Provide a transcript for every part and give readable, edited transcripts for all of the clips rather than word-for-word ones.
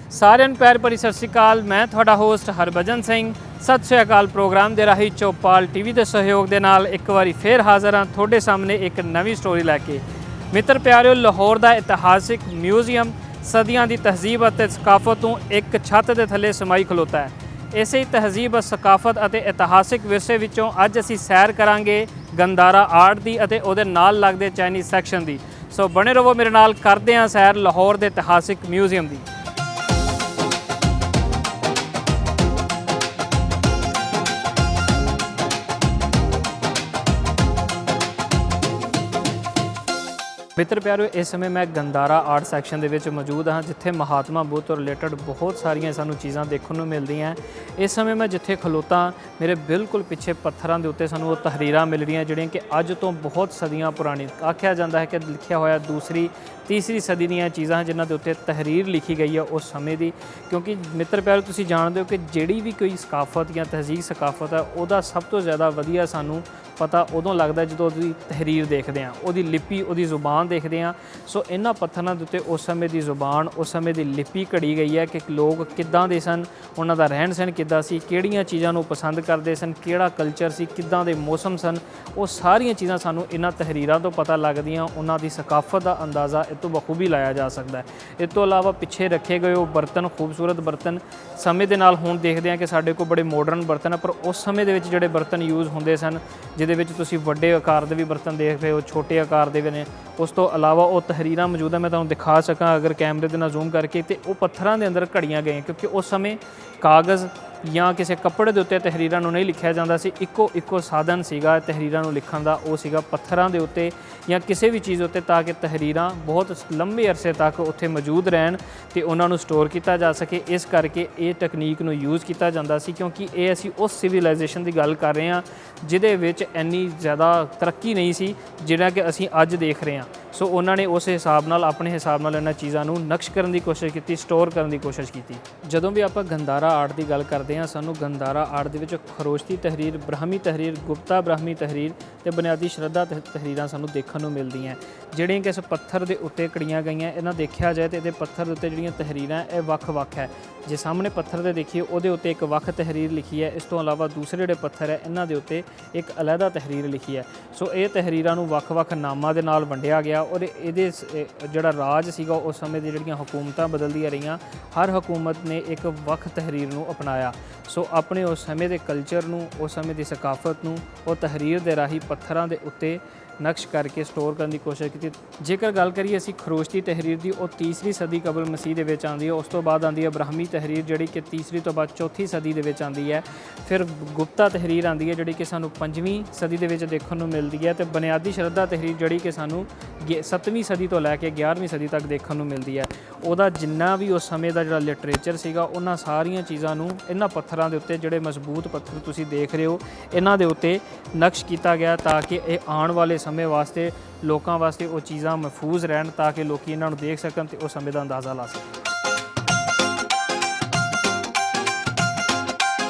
ਸਾਰਿਆਂ ਨੂੰ ਪਿਆਰ ਭਰੀ ਸਤਿ ਸ਼੍ਰੀ ਅਕਾਲ। ਮੈਂ ਤੁਹਾਡਾ ਹੋਸਟ ਹਰਭਜਨ ਸਿੰਘ। ਸਤਿ ਸ਼੍ਰੀ ਅਕਾਲ ਪ੍ਰੋਗਰਾਮ ਦੇ ਰਾਹੀਂ ਚੌਪਾਲ ਟੀਵੀ ਦੇ ਸਹਿਯੋਗ ਦੇ ਨਾਲ ਇੱਕ ਵਾਰੀ ਫੇਰ ਹਾਜ਼ਰ ਹਾਂ ਤੁਹਾਡੇ ਸਾਹਮਣੇ ਇੱਕ ਨਵੀਂ ਸਟੋਰੀ ਲੈ ਕੇ। ਮਿੱਤਰ ਪਿਆਰਿਓ, ਲਾਹੌਰ ਦਾ ਇਤਿਹਾਸਿਕ ਮਿਊਜ਼ੀਅਮ ਸਦੀਆਂ ਦੀ ਤਹਿਜ਼ੀਬ ਅਤੇ ਸਕਾਫਤ ਨੂੰ ਇੱਕ ਛੱਤ ਦੇ ਥੱਲੇ ਸਮਾਈ ਖਲੋਤਾ ਹੈ। ਇਸੇ ਤਹਿਜ਼ੀਬ, ਸਕਾਫਤ ਅਤੇ ਇਤਿਹਾਸਿਕ ਵਿਰਸੇ ਵਿੱਚੋਂ ਅੱਜ ਅਸੀਂ ਸੈਰ ਕਰਾਂਗੇ ਗੰਦਾਰਾ ਆਰਟ ਦੀ ਅਤੇ ਉਹਦੇ ਨਾਲ ਲੱਗਦੇ ਚਾਈਨੀਜ਼ ਸੈਕਸ਼ਨ ਦੀ। ਸੋ ਬਣੇ ਰਹੋ ਮੇਰੇ ਨਾਲ, ਕਰਦੇ ਹਾਂ ਸੈਰ ਲਾਹੌਰ ਦੇ ਇਤਿਹਾਸਿਕ ਮਿਊਜ਼ੀਅਮ ਦੀ। ਮਿੱਤਰ ਪਿਆਰਿਓ, ਇਸ ਸਮੇਂ ਮੈਂ ਗੰਦਾਰਾ ਆਰਟ ਸੈਕਸ਼ਨ ਦੇ ਵਿੱਚ ਮੌਜੂਦ ਹਾਂ, ਜਿੱਥੇ ਮਹਾਤਮਾ ਬੁੱਧ ਤੋਂ ਰਿਲੇਟਡ ਬਹੁਤ ਸਾਰੀਆਂ ਸਾਨੂੰ ਚੀਜ਼ਾਂ ਦੇਖਣ ਨੂੰ ਮਿਲਦੀਆਂ। ਇਸ ਸਮੇਂ ਮੈਂ ਜਿੱਥੇ ਖਲੋਤਾ, ਮੇਰੇ ਬਿਲਕੁਲ ਪਿੱਛੇ ਪੱਥਰਾਂ ਦੇ ਉੱਤੇ ਸਾਨੂੰ ਉਹ ਤਹਰੀਰਾਂ ਮਿਲ ਰਹੀਆਂ ਜਿਹੜੀਆਂ ਕਿ ਅੱਜ ਤੋਂ ਬਹੁਤ ਸਦੀਆਂ ਪੁਰਾਣੀ, ਆਖਿਆ ਜਾਂਦਾ ਹੈ ਕਿ ਲਿਖਿਆ ਹੋਇਆ ਦੂਸਰੀ ਤੀਸਰੀ ਸਦੀ ਦੀਆਂ ਚੀਜ਼ਾਂ ਜਿਨ੍ਹਾਂ ਦੇ ਉੱਤੇ ਤਹਰੀਰ ਲਿਖੀ ਗਈ ਹੈ ਉਸ ਸਮੇਂ ਦੀ। ਕਿਉਂਕਿ ਮਿੱਤਰ ਪਿਆਰਿਓ, ਤੁਸੀਂ ਜਾਣਦੇ ਹੋ ਕਿ ਜਿਹੜੀ ਵੀ ਕੋਈ ਸਕਾਫਤ ਜਾਂ ਤਹਿਜ਼ੀਬ ਸਕਾਫਤ ਹੈ, ਉਹਦਾ ਸਭ ਤੋਂ ਜ਼ਿਆਦਾ ਵਧੀਆ ਸਾਨੂੰ ਪਤਾ ਉਦੋਂ ਲੱਗਦਾ ਜਦੋਂ ਉਹਦੀ ਤਹਰੀਰ ਦੇਖਦੇ ਹਾਂ, ਉਹਦੀ ਲਿਪੀ, ਉਹਦੀ ਜ਼ੁਬਾਨ ਦੇਖਦੇ ਹਾਂ। ਸੋ ਇਹਨਾਂ ਪੱਥਰਾਂ ਦੇ ਉੱਤੇ ਉਸ ਸਮੇਂ ਦੀ ਜ਼ੁਬਾਨ, ਉਸ ਸਮੇਂ ਦੀ ਲਿਪੀ ਘੜੀ ਗਈ ਹੈ ਕਿ ਲੋਕ ਕਿੱਦਾਂ ਦੇ ਸਨ, ਉਹਨਾਂ ਦਾ ਰਹਿਣ ਸਹਿਣ ਕਿੱਦਾਂ ਸੀ, ਕਿਹੜੀਆਂ ਚੀਜ਼ਾਂ ਨੂੰ ਪਸੰਦ ਕਰਦੇ ਸਨ, ਕਿਹੜਾ ਕਲਚਰ ਸੀ, ਕਿੱਦਾਂ ਦੇ ਮੌਸਮ ਸਨ। ਉਹ ਸਾਰੀਆਂ ਚੀਜ਼ਾਂ ਸਾਨੂੰ ਇਹਨਾਂ ਤਹਰੀਰਾਂ ਤੋਂ ਪਤਾ ਲੱਗਦੀਆਂ। ਉਹਨਾਂ ਦੀ ਸਕਾਫਤ ਦਾ ਅੰਦਾਜ਼ਾ ਇਹ ਤੋਂ ਬਖੂਬੀ ਲਾਇਆ ਜਾ ਸਕਦਾ ਹੈ। ਇਸ ਤੋਂ ਇਲਾਵਾ ਪਿੱਛੇ ਰੱਖੇ ਗਏ ਉਹ ਬਰਤਨ, ਖੂਬਸੂਰਤ ਬਰਤਨ, ਸਮੇਂ ਦੇ ਨਾਲ ਹੁਣ ਦੇਖਦੇ ਹਾਂ ਕਿ ਸਾਡੇ ਕੋਲ ਬੜੇ ਮਾਡਰਨ ਬਰਤਨ ਹੈ, ਪਰ ਉਸ ਸਮੇਂ ਦੇ ਵਿੱਚ ਜਿਹੜੇ ਬਰਤਨ ਯੂਜ਼ ਹੁੰਦੇ ਸਨ, ਜਿਹਦੇ ਵਿੱਚ ਤੁਸੀਂ ਵੱਡੇ ਆਕਾਰ ਦੇ ਵੀ ਬਰਤਨ ਦੇਖ ਰਹੇ ਹੋ, ਛੋਟੇ ਆਕਾਰ ਦੇ ਵੀ ਨੇ। ਉਸ ਤੋਂ ਇਲਾਵਾ ਉਹ ਤਹਰੀਰਾਂ ਮੌਜੂਦ ਹੈ, ਮੈਂ ਤੁਹਾਨੂੰ ਦਿਖਾ ਸਕਾਂ ਅਗਰ ਕੈਮਰੇ ਦੇ ਨਾਲ ਜ਼ੂਮ ਕਰਕੇ, ਤੇ ਉਹ ਪੱਥਰਾਂ ਦੇ ਅੰਦਰ ਘੜੀਆਂ ਗਈਆਂ ਕਿਉਂਕਿ ਉਸ ਸਮੇਂ ਕਾਗਜ਼ ਜਾਂ ਕਿਸੇ ਕੱਪੜੇ ਦੇ ਉੱਤੇ ਤਹਰੀਰਾਂ ਨੂੰ ਨਹੀਂ ਲਿਖਿਆ ਜਾਂਦਾ ਸੀ। ਇੱਕੋ ਸਾਧਨ ਸੀਗਾ ਤਹਰੀਰਾਂ ਨੂੰ ਲਿਖਣ ਦਾ, ਉਹ ਸੀਗਾ ਪੱਥਰਾਂ ਦੇ ਉੱਤੇ ਜਾਂ ਕਿਸੇ ਵੀ ਚੀਜ਼ ਉੱਤੇ, ਤਾਂ ਕਿ ਤਹਰੀਰਾਂ ਬਹੁਤ ਲੰਬੇ ਅਰਸੇ ਤੱਕ ਉੱਥੇ ਮੌਜੂਦ ਰਹਿਣ ਤੇ ਉਹਨਾਂ ਨੂੰ ਸਟੋਰ ਕੀਤਾ ਜਾ ਸਕੇ। ਇਸ ਕਰਕੇ ਇਹ ਟੈਕਨੀਕ ਨੂੰ ਯੂਜ਼ ਕੀਤਾ ਜਾਂਦਾ ਸੀ, ਕਿਉਂਕਿ ਇਹ ਅਸੀਂ ਉਸ ਸਿਵਲਾਈਜੇਸ਼ਨ ਦੀ ਗੱਲ ਕਰ ਰਹੇ ਹਾਂ ਜਿਹਦੇ ਵਿੱਚ ਇੰਨੀ ਜ਼ਿਆਦਾ ਤਰੱਕੀ ਨਹੀਂ ਸੀ ਜਿਹੜਾ ਕਿ ਅਸੀਂ ਅੱਜ ਦੇਖ ਰਹੇ ਹਾਂ। ਸੋ ਉਹਨਾਂ ਨੇ ਉਸ ਹਿਸਾਬ ਨਾਲ, ਆਪਣੇ ਹਿਸਾਬ ਨਾਲ ਇਹਨਾਂ ਚੀਜ਼ਾਂ ਨੂੰ ਨਕਸ਼ ਕਰਨ ਦੀ ਕੋਸ਼ਿਸ਼ ਕੀਤੀ, ਸਟੋਰ ਕਰਨ ਦੀ ਕੋਸ਼ਿਸ਼ ਕੀਤੀ। ਜਦੋਂ ਵੀ ਆਪਾਂ ਗੰਦਾਰਾ ਆਰਟ ਦੀ ਗੱਲ ਕਰਦੇ ਹਾਂ, ਸਾਨੂੰ ਗੰਦਾਰਾ ਆਰਟ ਦੇ ਵਿੱਚ ਖਰੋਸ਼ਤੀ ਤਹਰੀਰ, ਬ੍ਰਾਹਮੀ ਤਹਰੀਰ, ਗੁਪਤਾ ਬ੍ਰਾਹਮੀ ਤਹਰੀਰ ਤੇ ਬੁਨਿਆਦੀ ਸ਼ਰਧਾ ਤਹਰੀਰਾਂ ਸਾਨੂੰ ਦੇਖਣ ਨੂੰ ਮਿਲਦੀਆਂ, ਜਿਹੜੀਆਂ ਕਿ ਇਸ ਪੱਥਰ ਦੇ ਉੱਤੇ ਘੜੀਆਂ ਗਈਆਂ। ਇਹਨਾਂ ਦੇਖਿਆ ਜਾਏ ਤਾਂ ਇਹਦੇ ਪੱਥਰ ਦੇ ਉੱਤੇ ਜਿਹੜੀਆਂ ਤਹਰੀਰਾਂ ਇਹ ਵੱਖ-ਵੱਖ ਹੈ। ਜੇ ਸਾਹਮਣੇ ਪੱਥਰ ਦੇ ਦੇਖੀਏ, ਉਹਦੇ ਉੱਤੇ ਇੱਕ ਵੱਖ ਤਹਰੀਰ ਲਿਖੀ ਹੈ। ਇਸ ਤੋਂ ਇਲਾਵਾ ਦੂਸਰੇ ਜਿਹੜੇ ਪੱਥਰ ਹੈ, ਇਹਨਾਂ ਦੇ ਉੱਤੇ ਇੱਕ ਅਲੱਗਾ ਤਹਰੀਰ ਲਿਖੀ ਹੈ। ਸੋ ਇਹ ਤਹਰੀਰਾਂ ਨੂੰ ਵੱਖ-ਵੱਖ ਨਾਮਾਂ ਦੇ ਨਾਲ ਵੰਡਿਆ ਗਿਆ ਔਰ ਇਹਦੇ ਜਿਹੜਾ ਰਾਜ ਸੀਗਾ ਉਸ ਸਮੇਂ ਦੀ ਜਿਹੜੀਆਂ ਹਕੂਮਤਾਂ ਬਦਲਦੀਆਂ ਰਹੀਆਂ, ਹਰ ਹਕੂਮਤ ਨੇ ਇੱਕ ਵੱਖ ਤਹਰੀਰ ਨੂੰ ਅਪਣਾਇਆ। ਸੋ ਆਪਣੇ ਉਸ ਸਮੇਂ ਦੇ ਕਲਚਰ ਨੂੰ, ਉਸ ਸਮੇਂ ਦੀ ਸਕਾਫਤ ਨੂੰ ਉਹ ਤਹਰੀਰ ਦੇ ਰਾਹੀਂ ਪੱਥਰਾਂ ਦੇ ਉੱਤੇ ਨਕਸ਼ ਕਰਕੇ ਸਟੋਰ ਕਰਨ ਦੀ ਕੋਸ਼ਿਸ਼ ਕੀਤੀ। ਜੇਕਰ ਗੱਲ ਕਰੀਏ ਅਸੀਂ ਖਰੋਸ਼ਤੀ ਤਹਰੀਰ ਦੀ, ਉਹ ਤੀਸਰੀ ਸਦੀ ਕਬਲ ਮਸੀਹ ਦੇ ਵਿੱਚ ਆਉਂਦੀ ਹੈ। ਉਸ ਤੋਂ ਬਾਅਦ ਆਉਂਦੀ ਹੈ ਬ੍ਰਾਹਮੀ ਤਹਰੀਰ, ਜਿਹੜੀ ਕਿ ਤੀਸਰੀ ਤੋਂ ਬਾਅਦ ਚੌਥੀ ਸਦੀ ਦੇ ਵਿੱਚ ਆਉਂਦੀ ਹੈ। ਫਿਰ ਗੁਪਤਾ ਤਹਰੀਰ ਆਉਂਦੀ ਹੈ ਜਿਹੜੀ ਕਿ ਸਾਨੂੰ 5ਵੀਂ ਸਦੀ ਦੇ ਵਿੱਚ ਦੇਖਣ ਨੂੰ ਮਿਲਦੀ ਹੈ, ਅਤੇ ਬੁਨਿਆਦੀ ਸ਼ਰਧਾ ਤਹਰੀਰ ਜਿਹੜੀ ਕਿ ਸਾਨੂੰ 7ਵੀਂ ਸਦੀ ਤੋਂ ਲੈ ਕੇ 11ਵੀਂ ਸਦੀ ਤੱਕ ਦੇਖਣ ਨੂੰ ਮਿਲਦੀ ਹੈ। ਉਹਦਾ ਜਿੰਨਾ ਵੀ ਉਸ ਸਮੇਂ ਦਾ ਜਿਹੜਾ ਲਿਟਰੇਚਰ ਸੀਗਾ, ਉਹਨਾਂ ਸਾਰੀਆਂ ਚੀਜ਼ਾਂ ਨੂੰ ਇਹਨਾਂ ਪੱਥਰਾਂ ਦੇ ਉੱਤੇ, ਜਿਹੜੇ ਮਜ਼ਬੂਤ ਪੱਥਰ ਤੁਸੀਂ ਦੇਖ ਰਹੇ ਹੋ, ਇਹਨਾਂ ਦੇ ਉੱਤੇ ਨਕਸ਼ ਕੀਤਾ ਗਿਆ ਤਾਂ ਕਿ ਇਹ ਆਉਣ ਵਾਲੇ ਸਮੇਂ ਵਾਸਤੇ, ਲੋਕਾਂ ਵਾਸਤੇ ਉਹ ਚੀਜ਼ਾਂ ਮਹਿਫੂਜ਼ ਰਹਿਣ, ਤਾਂ ਕਿ ਲੋਕ ਇਹਨਾਂ ਨੂੰ ਦੇਖ ਸਕਣ ਤੇ ਉਹ ਸਮੇਂ ਦਾ ਅੰਦਾਜ਼ਾ ਲਾ ਸਕਣ।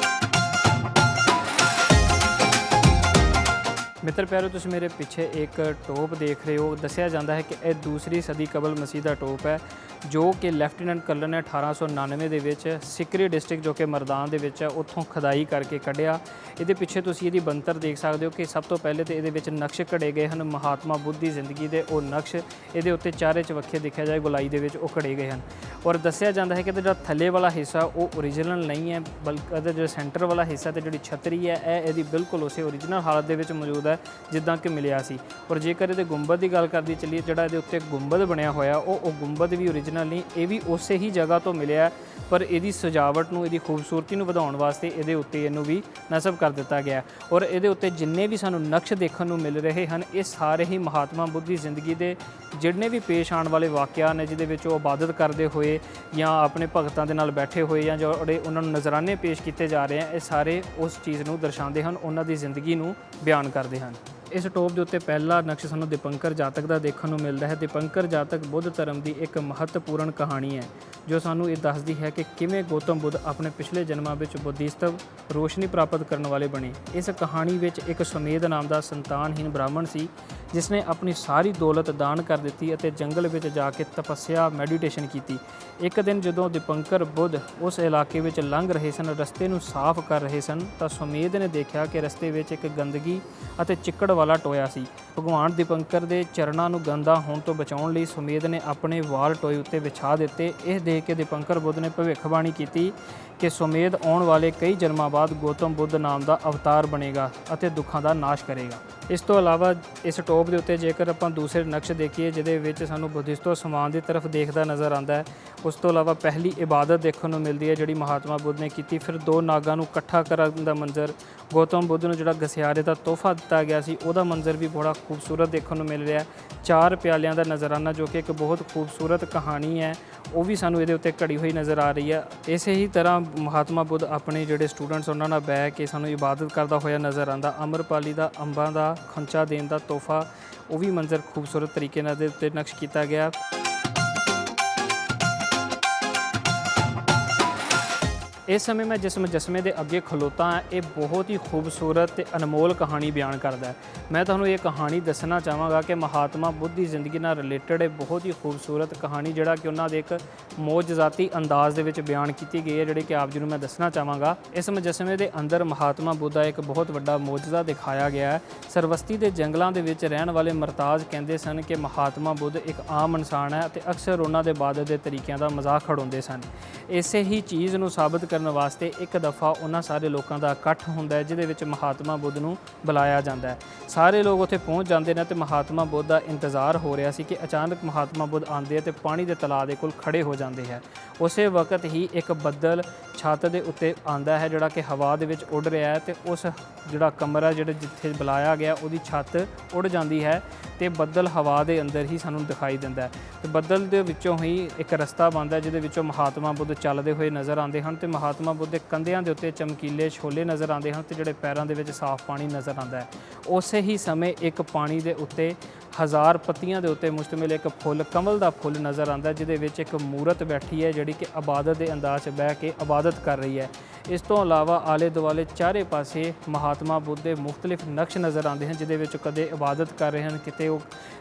ਮਿੱਤਰ ਪਿਆਰਿਓ, ਤੁਸੀਂ ਮੇਰੇ ਪਿੱਛੇ ਇੱਕ ਟੋਪ ਦੇਖ ਰਹੇ ਹੋ। ਦੱਸਿਆ ਜਾਂਦਾ ਹੈ ਕਿ ਇਹ ਦੂਸਰੀ ਸਦੀ ਕਬਲ ਮਸੀਹ ਦਾ ਟੋਪ ਹੈ, ਜੋ ਕਿ ਲੈਫਟੀਨੈਂਟ ਕਰਨਲ ਨੇ 1899 ਦੇ ਵਿੱਚ ਸਿਕਰੀ ਡਿਸਟ੍ਰਿਕਟ, ਜੋ ਕਿ ਮਰਦਾਨ ਦੇ ਵਿੱਚ ਹੈ, ਉੱਥੋਂ ਖੁਦਾਈ ਕਰਕੇ ਕੱਢਿਆ। ਇਹਦੇ ਪਿੱਛੇ ਤੁਸੀਂ ਇਹਦੀ ਬਣਤਰ ਦੇਖ ਸਕਦੇ ਹੋ ਕਿ ਸਭ ਤੋਂ ਪਹਿਲੇ ਤਾਂ ਇਹਦੇ ਵਿੱਚ ਨਕਸ਼ ਘੜੇ ਗਏ ਹਨ, ਮਹਾਤਮਾ ਬੁੱਧ ਦੀ ਜ਼ਿੰਦਗੀ ਦੇ ਉਹ ਨਕਸ਼ ਇਹਦੇ ਉੱਤੇ ਚਾਰੇ ਚਵੱਖੇ ਦੇਖਿਆ ਜਾਏ ਗੋਲਾਈ ਦੇ ਵਿੱਚ ਉਹ ਘੜੇ ਗਏ ਹਨ। ਔਰ ਦੱਸਿਆ ਜਾਂਦਾ ਹੈ ਕਿ ਇਹਦਾ ਜਿਹੜਾ ਥੱਲੇ ਵਾਲਾ ਹਿੱਸਾ ਉਹ ਓਰੀਜਨਲ ਨਹੀਂ ਹੈ, ਬਲਕਿ ਇਹਦਾ ਜਿਹੜਾ ਸੈਂਟਰ ਵਾਲਾ ਹਿੱਸਾ ਤੇ ਜਿਹੜੀ ਛਤਰੀ ਹੈ ਇਹ ਇਹਦੀ ਬਿਲਕੁਲ ਉਸੇ ਓਰੀਜਨਲ ਹਾਲਤ ਦੇ ਵਿੱਚ ਮੌਜੂਦ ਹੈ ਜਿੱਦਾਂ ਕਿ ਮਿਲਿਆ ਸੀ। ਔਰ ਜੇਕਰ ਇਹਦੇ ਗੁੰਬਦ ਦੀ ਗੱਲ ਕਰਦੀ ਚੱਲੀਏ, ਜਿਹੜਾ ਇਹਦੇ ਉੱਤੇ ਗੁੰਬਦ ਬਣਿਆ ਹੋਇਆ ਉਹ ਗੁੰਬਦ ਵੀ ਓਰੀਜਨਲ ਨਹੀਂ, ਇਹ ਵੀ ਉਸੇ ਹੀ ਜਗ੍ਹਾ ਤੋਂ ਮਿਲਿਆ, ਪਰ ਇਹਦੀ ਸਜਾਵਟ ਨੂੰ, ਇਹਦੀ ਖੂਬਸੂਰਤੀ ਨੂੰ ਵਧਾਉਣ ਵਾਸਤੇ ਇਹਦੇ ਉੱਤੇ ਇਹਨੂੰ ਵੀ ਨਸਬ ਕਰ ਦਿੱਤਾ ਗਿਆ। ਔਰ ਇਹਦੇ ਉੱਤੇ ਜਿੰਨੇ ਵੀ ਸਾਨੂੰ ਨਕਸ਼ ਦੇਖਣ ਨੂੰ ਮਿਲ ਰਹੇ ਹਨ, ਇਹ ਸਾਰੇ ਹੀ ਮਹਾਤਮਾ ਬੁੱਧ ਦੀ ਜ਼ਿੰਦਗੀ ਦੇ ਜਿੰਨੇ ਵੀ ਪੇਸ਼ ਆਉਣ ਵਾਲੇ ਵਾਕਿਆ ਨੇ, ਜਿਹਦੇ ਵਿੱਚ ਉਹ ਇਬਾਦਤ ਕਰਦੇ ਹੋਏ ਜਾਂ ਆਪਣੇ ਭਗਤਾਂ ਦੇ ਨਾਲ ਬੈਠੇ ਹੋਏ ਜਾਂ ਜਿਹੜੇ ਉਹਨਾਂ ਨੂੰ ਨਜ਼ਰਾਨੇ ਪੇਸ਼ ਕੀਤੇ ਜਾ ਰਹੇ ਹਨ, ਇਹ ਸਾਰੇ ਉਸ ਚੀਜ਼ ਨੂੰ ਦਰਸਾਉਂਦੇ ਹਨ, ਉਹਨਾਂ ਦੀ ਜ਼ਿੰਦਗੀ ਨੂੰ ਬਿਆਨ ਕਰਦੇ ਹਨ। ਇਸ ਟੋਪ ਦੇ ਉੱਤੇ ਪਹਿਲਾ ਨਕਸ਼ ਸਾਨੂੰ ਦੀਪੰਕਰ ਜਾਤਕ ਦਾ ਦੇਖਣ ਨੂੰ ਮਿਲਦਾ ਹੈ। ਦੀਪੰਕਰ ਜਾਤਕ ਬੁੱਧ ਧਰਮ ਦੀ ਇੱਕ ਮਹੱਤਵਪੂਰਨ ਕਹਾਣੀ ਹੈ ਜੋ ਸਾਨੂੰ ਇਹ ਦੱਸਦੀ ਹੈ ਕਿ ਕਿਵੇਂ ਗੌਤਮ ਬੁੱਧ ਆਪਣੇ ਪਿਛਲੇ ਜਨਮਾਂ ਵਿੱਚ ਬੁੱਧਿਸਤਵ ਰੋਸ਼ਨੀ ਪ੍ਰਾਪਤ ਕਰਨ ਵਾਲੇ ਬਣੇ। ਇਸ ਕਹਾਣੀ ਵਿੱਚ ਇੱਕ ਸੁਮੇਧ ਨਾਮ ਦਾ ਸੰਤਾਨਹੀਨ ਬ੍ਰਾਹਮਣ ਸੀ ਜਿਸ ਨੇ ਆਪਣੀ ਸਾਰੀ ਦੌਲਤ ਦਾਨ ਕਰ ਦਿੱਤੀ ਅਤੇ ਜੰਗਲ ਵਿੱਚ ਜਾ ਕੇ ਤਪੱਸਿਆ ਮੈਡੀਟੇਸ਼ਨ ਕੀਤੀ। ਇੱਕ ਦਿਨ ਜਦੋਂ ਦੀਪੰਕਰ ਬੁੱਧ ਉਸ ਇਲਾਕੇ ਵਿੱਚ ਲੰਘ ਰਹੇ ਸਨ, ਰਸਤੇ ਨੂੰ ਸਾਫ਼ ਕਰ ਰਹੇ ਸਨ, ਤਾਂ ਸੁਮੇਧ ਨੇ ਦੇਖਿਆ ਕਿ ਰਸਤੇ ਵਿੱਚ ਇੱਕ ਗੰਦਗੀ ਅਤੇ ਚਿੱਕੜ ਵਾਲਾ ਟੋਇਆ ਸੀ। ਭਗਵਾਨ ਦੀਪੰਕਰ ਦੇ ਚਰਨਾਂ ਨੂੰ ਗੰਦਾ ਹੋਣ ਤੋਂ ਬਚਾਉਣ ਲਈ ਸੁਮੇਧ ਨੇ ਆਪਣੇ ਵਾਲ ਟੋਏ ਉੱਤੇ ਵਿਛਾ ਦਿੱਤੇ। ਇਹ ਦੇਖ ਕੇ ਦੀਪੰਕਰ ਬੁੱਧ ਨੇ ਭਵਿੱਖਬਾਣੀ ਕੀਤੀ ਕਿ ਸੁਮੇਧ ਆਉਣ ਵਾਲੇ ਕਈ ਜਨਮਾਂ ਬਾਅਦ ਗੌਤਮ ਬੁੱਧ ਨਾਮ ਦਾ ਅਵਤਾਰ ਬਣੇਗਾ ਅਤੇ ਦੁੱਖਾਂ ਦਾ ਨਾਸ਼ ਕਰੇਗਾ। ਇਸ ਤੋਂ ਇਲਾਵਾ ਇਸ ਟੋਪ ਦੇ ਉੱਤੇ ਜੇਕਰ ਆਪਾਂ ਦੂਸਰੇ ਨਕਸ਼ ਦੇਖੀਏ ਜਿਹਦੇ ਵਿੱਚ ਸਾਨੂੰ ਬੁੱਧਿਸਟ ਸਮਾਨ ਦੀ ਤਰਫ ਦੇਖਦਾ ਨਜ਼ਰ ਆਉਂਦਾ ਹੈ, ਉਸ ਤੋਂ ਇਲਾਵਾ ਪਹਿਲੀ ਇਬਾਦਤ ਦੇਖਣ ਨੂੰ ਮਿਲਦੀ ਹੈ ਜਿਹੜੀ ਮਹਾਤਮਾ ਬੁੱਧ ਨੇ ਕੀਤੀ। ਫਿਰ ਦੋ ਨਾਗਾਂ ਨੂੰ ਇਕੱਠਾ ਕਰਨ ਦਾ ਮੰਜ਼ਰ, ਗੌਤਮ ਬੁੱਧ ਨੂੰ ਜਿਹੜਾ ਗਸਿਆਰੇ ਦਾ ਤੋਹਫਾ ਦਿੱਤਾ ਗਿਆ ਸੀ ਉਹਦਾ ਮੰਜ਼ਰ ਵੀ ਬੜਾ ਖੂਬਸੂਰਤ ਦੇਖਣ ਨੂੰ ਮਿਲ ਰਿਹਾ। ਚਾਰ ਪਿਆਲਿਆਂ ਦਾ ਨਜ਼ਰਾਨਾ ਜੋ ਕਿ ਇੱਕ ਬਹੁਤ ਖੂਬਸੂਰਤ ਕਹਾਣੀ ਹੈ, ਉਹ ਵੀ ਸਾਨੂੰ ਇਹਦੇ ਉੱਤੇ ਘੜੀ ਹੋਈ ਨਜ਼ਰ ਆ ਰਹੀ ਹੈ। ਇਸੇ ਹੀ ਤਰ੍ਹਾਂ ਮਹਾਤਮਾ ਬੁੱਧ ਆਪਣੇ ਜਿਹੜੇ ਸਟੂਡੈਂਟਸ ਉਹਨਾਂ ਨਾਲ ਬਹਿ ਕੇ ਸਾਨੂੰ ਇਬਾਦਤ ਕਰਦਾ ਹੋਇਆ ਨਜ਼ਰ ਆਉਂਦਾ। ਅਮਰਪਾਲੀ ਦਾ ਅੰਬਾਂ ਦਾ ਖੰਚਾ ਦੇਣ ਦਾ ਤੋਹਫਾ, ਉਹ ਵੀ ਮੰਜ਼ਰ ਖੂਬਸੂਰਤ ਤਰੀਕੇ ਨਾਲ ਇਹਦੇ ਉੱਤੇ ਨਕਸ਼ ਕੀਤਾ ਗਿਆ। ਇਸ ਸਮੇਂ ਮੈਂ ਜਿਸ ਮੁਜੱਸਮੇ ਦੇ ਅੱਗੇ ਖਲੋਤਾ ਹਾਂ, ਇਹ ਬਹੁਤ ਹੀ ਖੂਬਸੂਰਤ ਤੇ ਅਨਮੋਲ ਕਹਾਣੀ ਬਿਆਨ ਕਰਦਾ ਹੈ। ਮੈਂ ਤੁਹਾਨੂੰ ਇਹ ਕਹਾਣੀ ਦੱਸਣਾ ਚਾਹਾਂਗਾ ਕਿ ਮਹਾਤਮਾ ਬੁੱਧ ਦੀ ਜ਼ਿੰਦਗੀ ਨਾਲ ਰਿਲੇਟਡ ਇਹ ਬਹੁਤ ਹੀ ਖੂਬਸੂਰਤ ਕਹਾਣੀ ਜਿਹੜਾ ਕਿ ਉਹਨਾਂ ਦੇ ਇੱਕ ਮੌਜਜ਼ਾਤੀ ਅੰਦਾਜ਼ ਦੇ ਵਿੱਚ ਬਿਆਨ ਕੀਤੀ ਗਈ ਹੈ, ਜਿਹੜੀ ਕਿ ਆਪ ਜੀ ਨੂੰ ਮੈਂ ਦੱਸਣਾ ਚਾਹਾਂਗਾ। ਇਸ ਮੁਜੱਸਮੇ ਦੇ ਅੰਦਰ ਮਹਾਤਮਾ ਬੁੱਧ ਦਾ ਇੱਕ ਬਹੁਤ ਵੱਡਾ ਮੌਜਜ਼ਾ ਦਿਖਾਇਆ ਗਿਆ ਹੈ। ਸਰਵਸਤੀ ਦੇ ਜੰਗਲਾਂ ਦੇ ਵਿੱਚ ਰਹਿਣ ਵਾਲੇ ਮਰਤਾਜ਼ ਕਹਿੰਦੇ ਸਨ ਕਿ ਮਹਾਤਮਾ ਬੁੱਧ ਇੱਕ ਆਮ ਇਨਸਾਨ ਹੈ ਅਤੇ ਅਕਸਰ ਉਹਨਾਂ ਦੇ ਇਬਾਦਤ ਦੇ ਤਰੀਕਿਆਂ ਦਾ ਮਜ਼ਾਕ ਉਡਾਉਂਦੇ ਸਨ। ਇਸੇ ਹੀ ਚੀਜ਼ ਨੂੰ ਸਾਬਤ ਕਰਨ ਵਾਸਤੇ ਇੱਕ ਦਫਾ ਉਹਨਾਂ ਸਾਰੇ ਲੋਕਾਂ ਦਾ ਇਕੱਠ ਹੁੰਦਾ ਹੈ ਜਿਹਦੇ ਵਿੱਚ ਮਹਾਤਮਾ ਬੁੱਧ ਨੂੰ ਬੁਲਾਇਆ ਜਾਂਦਾ ਹੈ। ਸਾਰੇ ਲੋਕ ਉੱਥੇ ਪਹੁੰਚ ਜਾਂਦੇ ਨੇ ਤੇ ਮਹਾਤਮਾ ਬੁੱਧ ਦਾ ਇੰਤਜ਼ਾਰ ਹੋ ਰਿਹਾ ਸੀ ਕਿ ਅਚਾਨਕ ਮਹਾਤਮਾ ਬੁੱਧ ਆਉਂਦੇ ਤੇ ਪਾਣੀ ਦੇ ਤਲਾਅ ਦੇ ਕੋਲ ਖੜੇ ਹੋ ਜਾਂਦੇ ਹੈ। ਉਸੇ ਵਕਤ ਹੀ ਇੱਕ ਬੱਦਲ ਛੱਤ ਦੇ ਉੱਤੇ ਆਉਂਦਾ ਹੈ ਜਿਹੜਾ ਕਿ ਹਵਾ ਦੇ ਵਿੱਚ ਉੱਡ ਰਿਹਾ ਹੈ ਤੇ ਉਸ ਜਿਹੜਾ ਕਮਰਾ ਜਿੱਥੇ ਬੁਲਾਇਆ ਗਿਆ ਉਹਦੀ ਛੱਤ ਉੱਡ ਜਾਂਦੀ ਹੈ ਤੇ ਬੱਦਲ ਹਵਾ ਦੇ ਅੰਦਰ ਹੀ ਸਾਨੂੰ ਦਿਖਾਈ ਦਿੰਦਾ ਹੈ ਤੇ ਬੱਦਲ ਦੇ ਵਿੱਚੋਂ ਹੀ ਇੱਕ ਰਸਤਾ ਬਣਦਾ ਜਿਹਦੇ ਵਿੱਚੋਂ ਮਹਾਤਮਾ ਬੁੱਧ ਚੱਲਦੇ ਹੋਏ ਨਜ਼ਰ ਆਉਂਦੇ ਹਨ ਤੇ ਮਹਾਤਮਾ ਬੁੱਧ ਦੇ ਕੰਧਿਆਂ ਦੇ ਉੱਤੇ ਚਮਕੀਲੇ ਛੋਲੇ ਨਜ਼ਰ ਆਉਂਦੇ ਹਨ ਤੇ ਜਿਹੜੇ ਪੈਰਾਂ ਦੇ ਵਿੱਚ ਸਾਫ਼ ਪਾਣੀ ਨਜ਼ਰ ਆਉਂਦਾ ਹੈ। ਉਸੇ ਹੀ ਸਮੇਂ ਇੱਕ ਪਾਣੀ ਦੇ ਉੱਤੇ 1000 ਪੱਤੀਆਂ ਦੇ ਉੱਤੇ ਮੁਸ਼ਤਮਿਲ ਇੱਕ ਫੁੱਲ, ਕਮਲ ਦਾ ਫੁੱਲ ਨਜ਼ਰ ਆਉਂਦਾ ਜਿਹਦੇ ਵਿੱਚ ਇੱਕ ਮੂਰਤ ਬੈਠੀ ਹੈ ਜਿਹੜੀ ਕਿ ਇਬਾਦਤ ਦੇ ਅੰਦਾਜ਼ 'ਚ ਬਹਿ ਕੇ ਇਬਾਦਤ ਕਰ ਰਹੀ ਹੈ। ਇਸ ਤੋਂ ਇਲਾਵਾ ਆਲੇ ਦੁਆਲੇ ਚਾਰੇ ਪਾਸੇ ਮਹਾਤਮਾ ਬੁੱਧ ਦੇ ਮੁਖਤਲਿਫ ਨਕਸ਼ ਨਜ਼ਰ ਆਉਂਦੇ ਹਨ ਜਿਹਦੇ ਵਿੱਚ ਕਦੇ ਇਬਾਦਤ ਕਰ ਰਹੇ ਹਨ, ਕਿਤੇ ਉਹ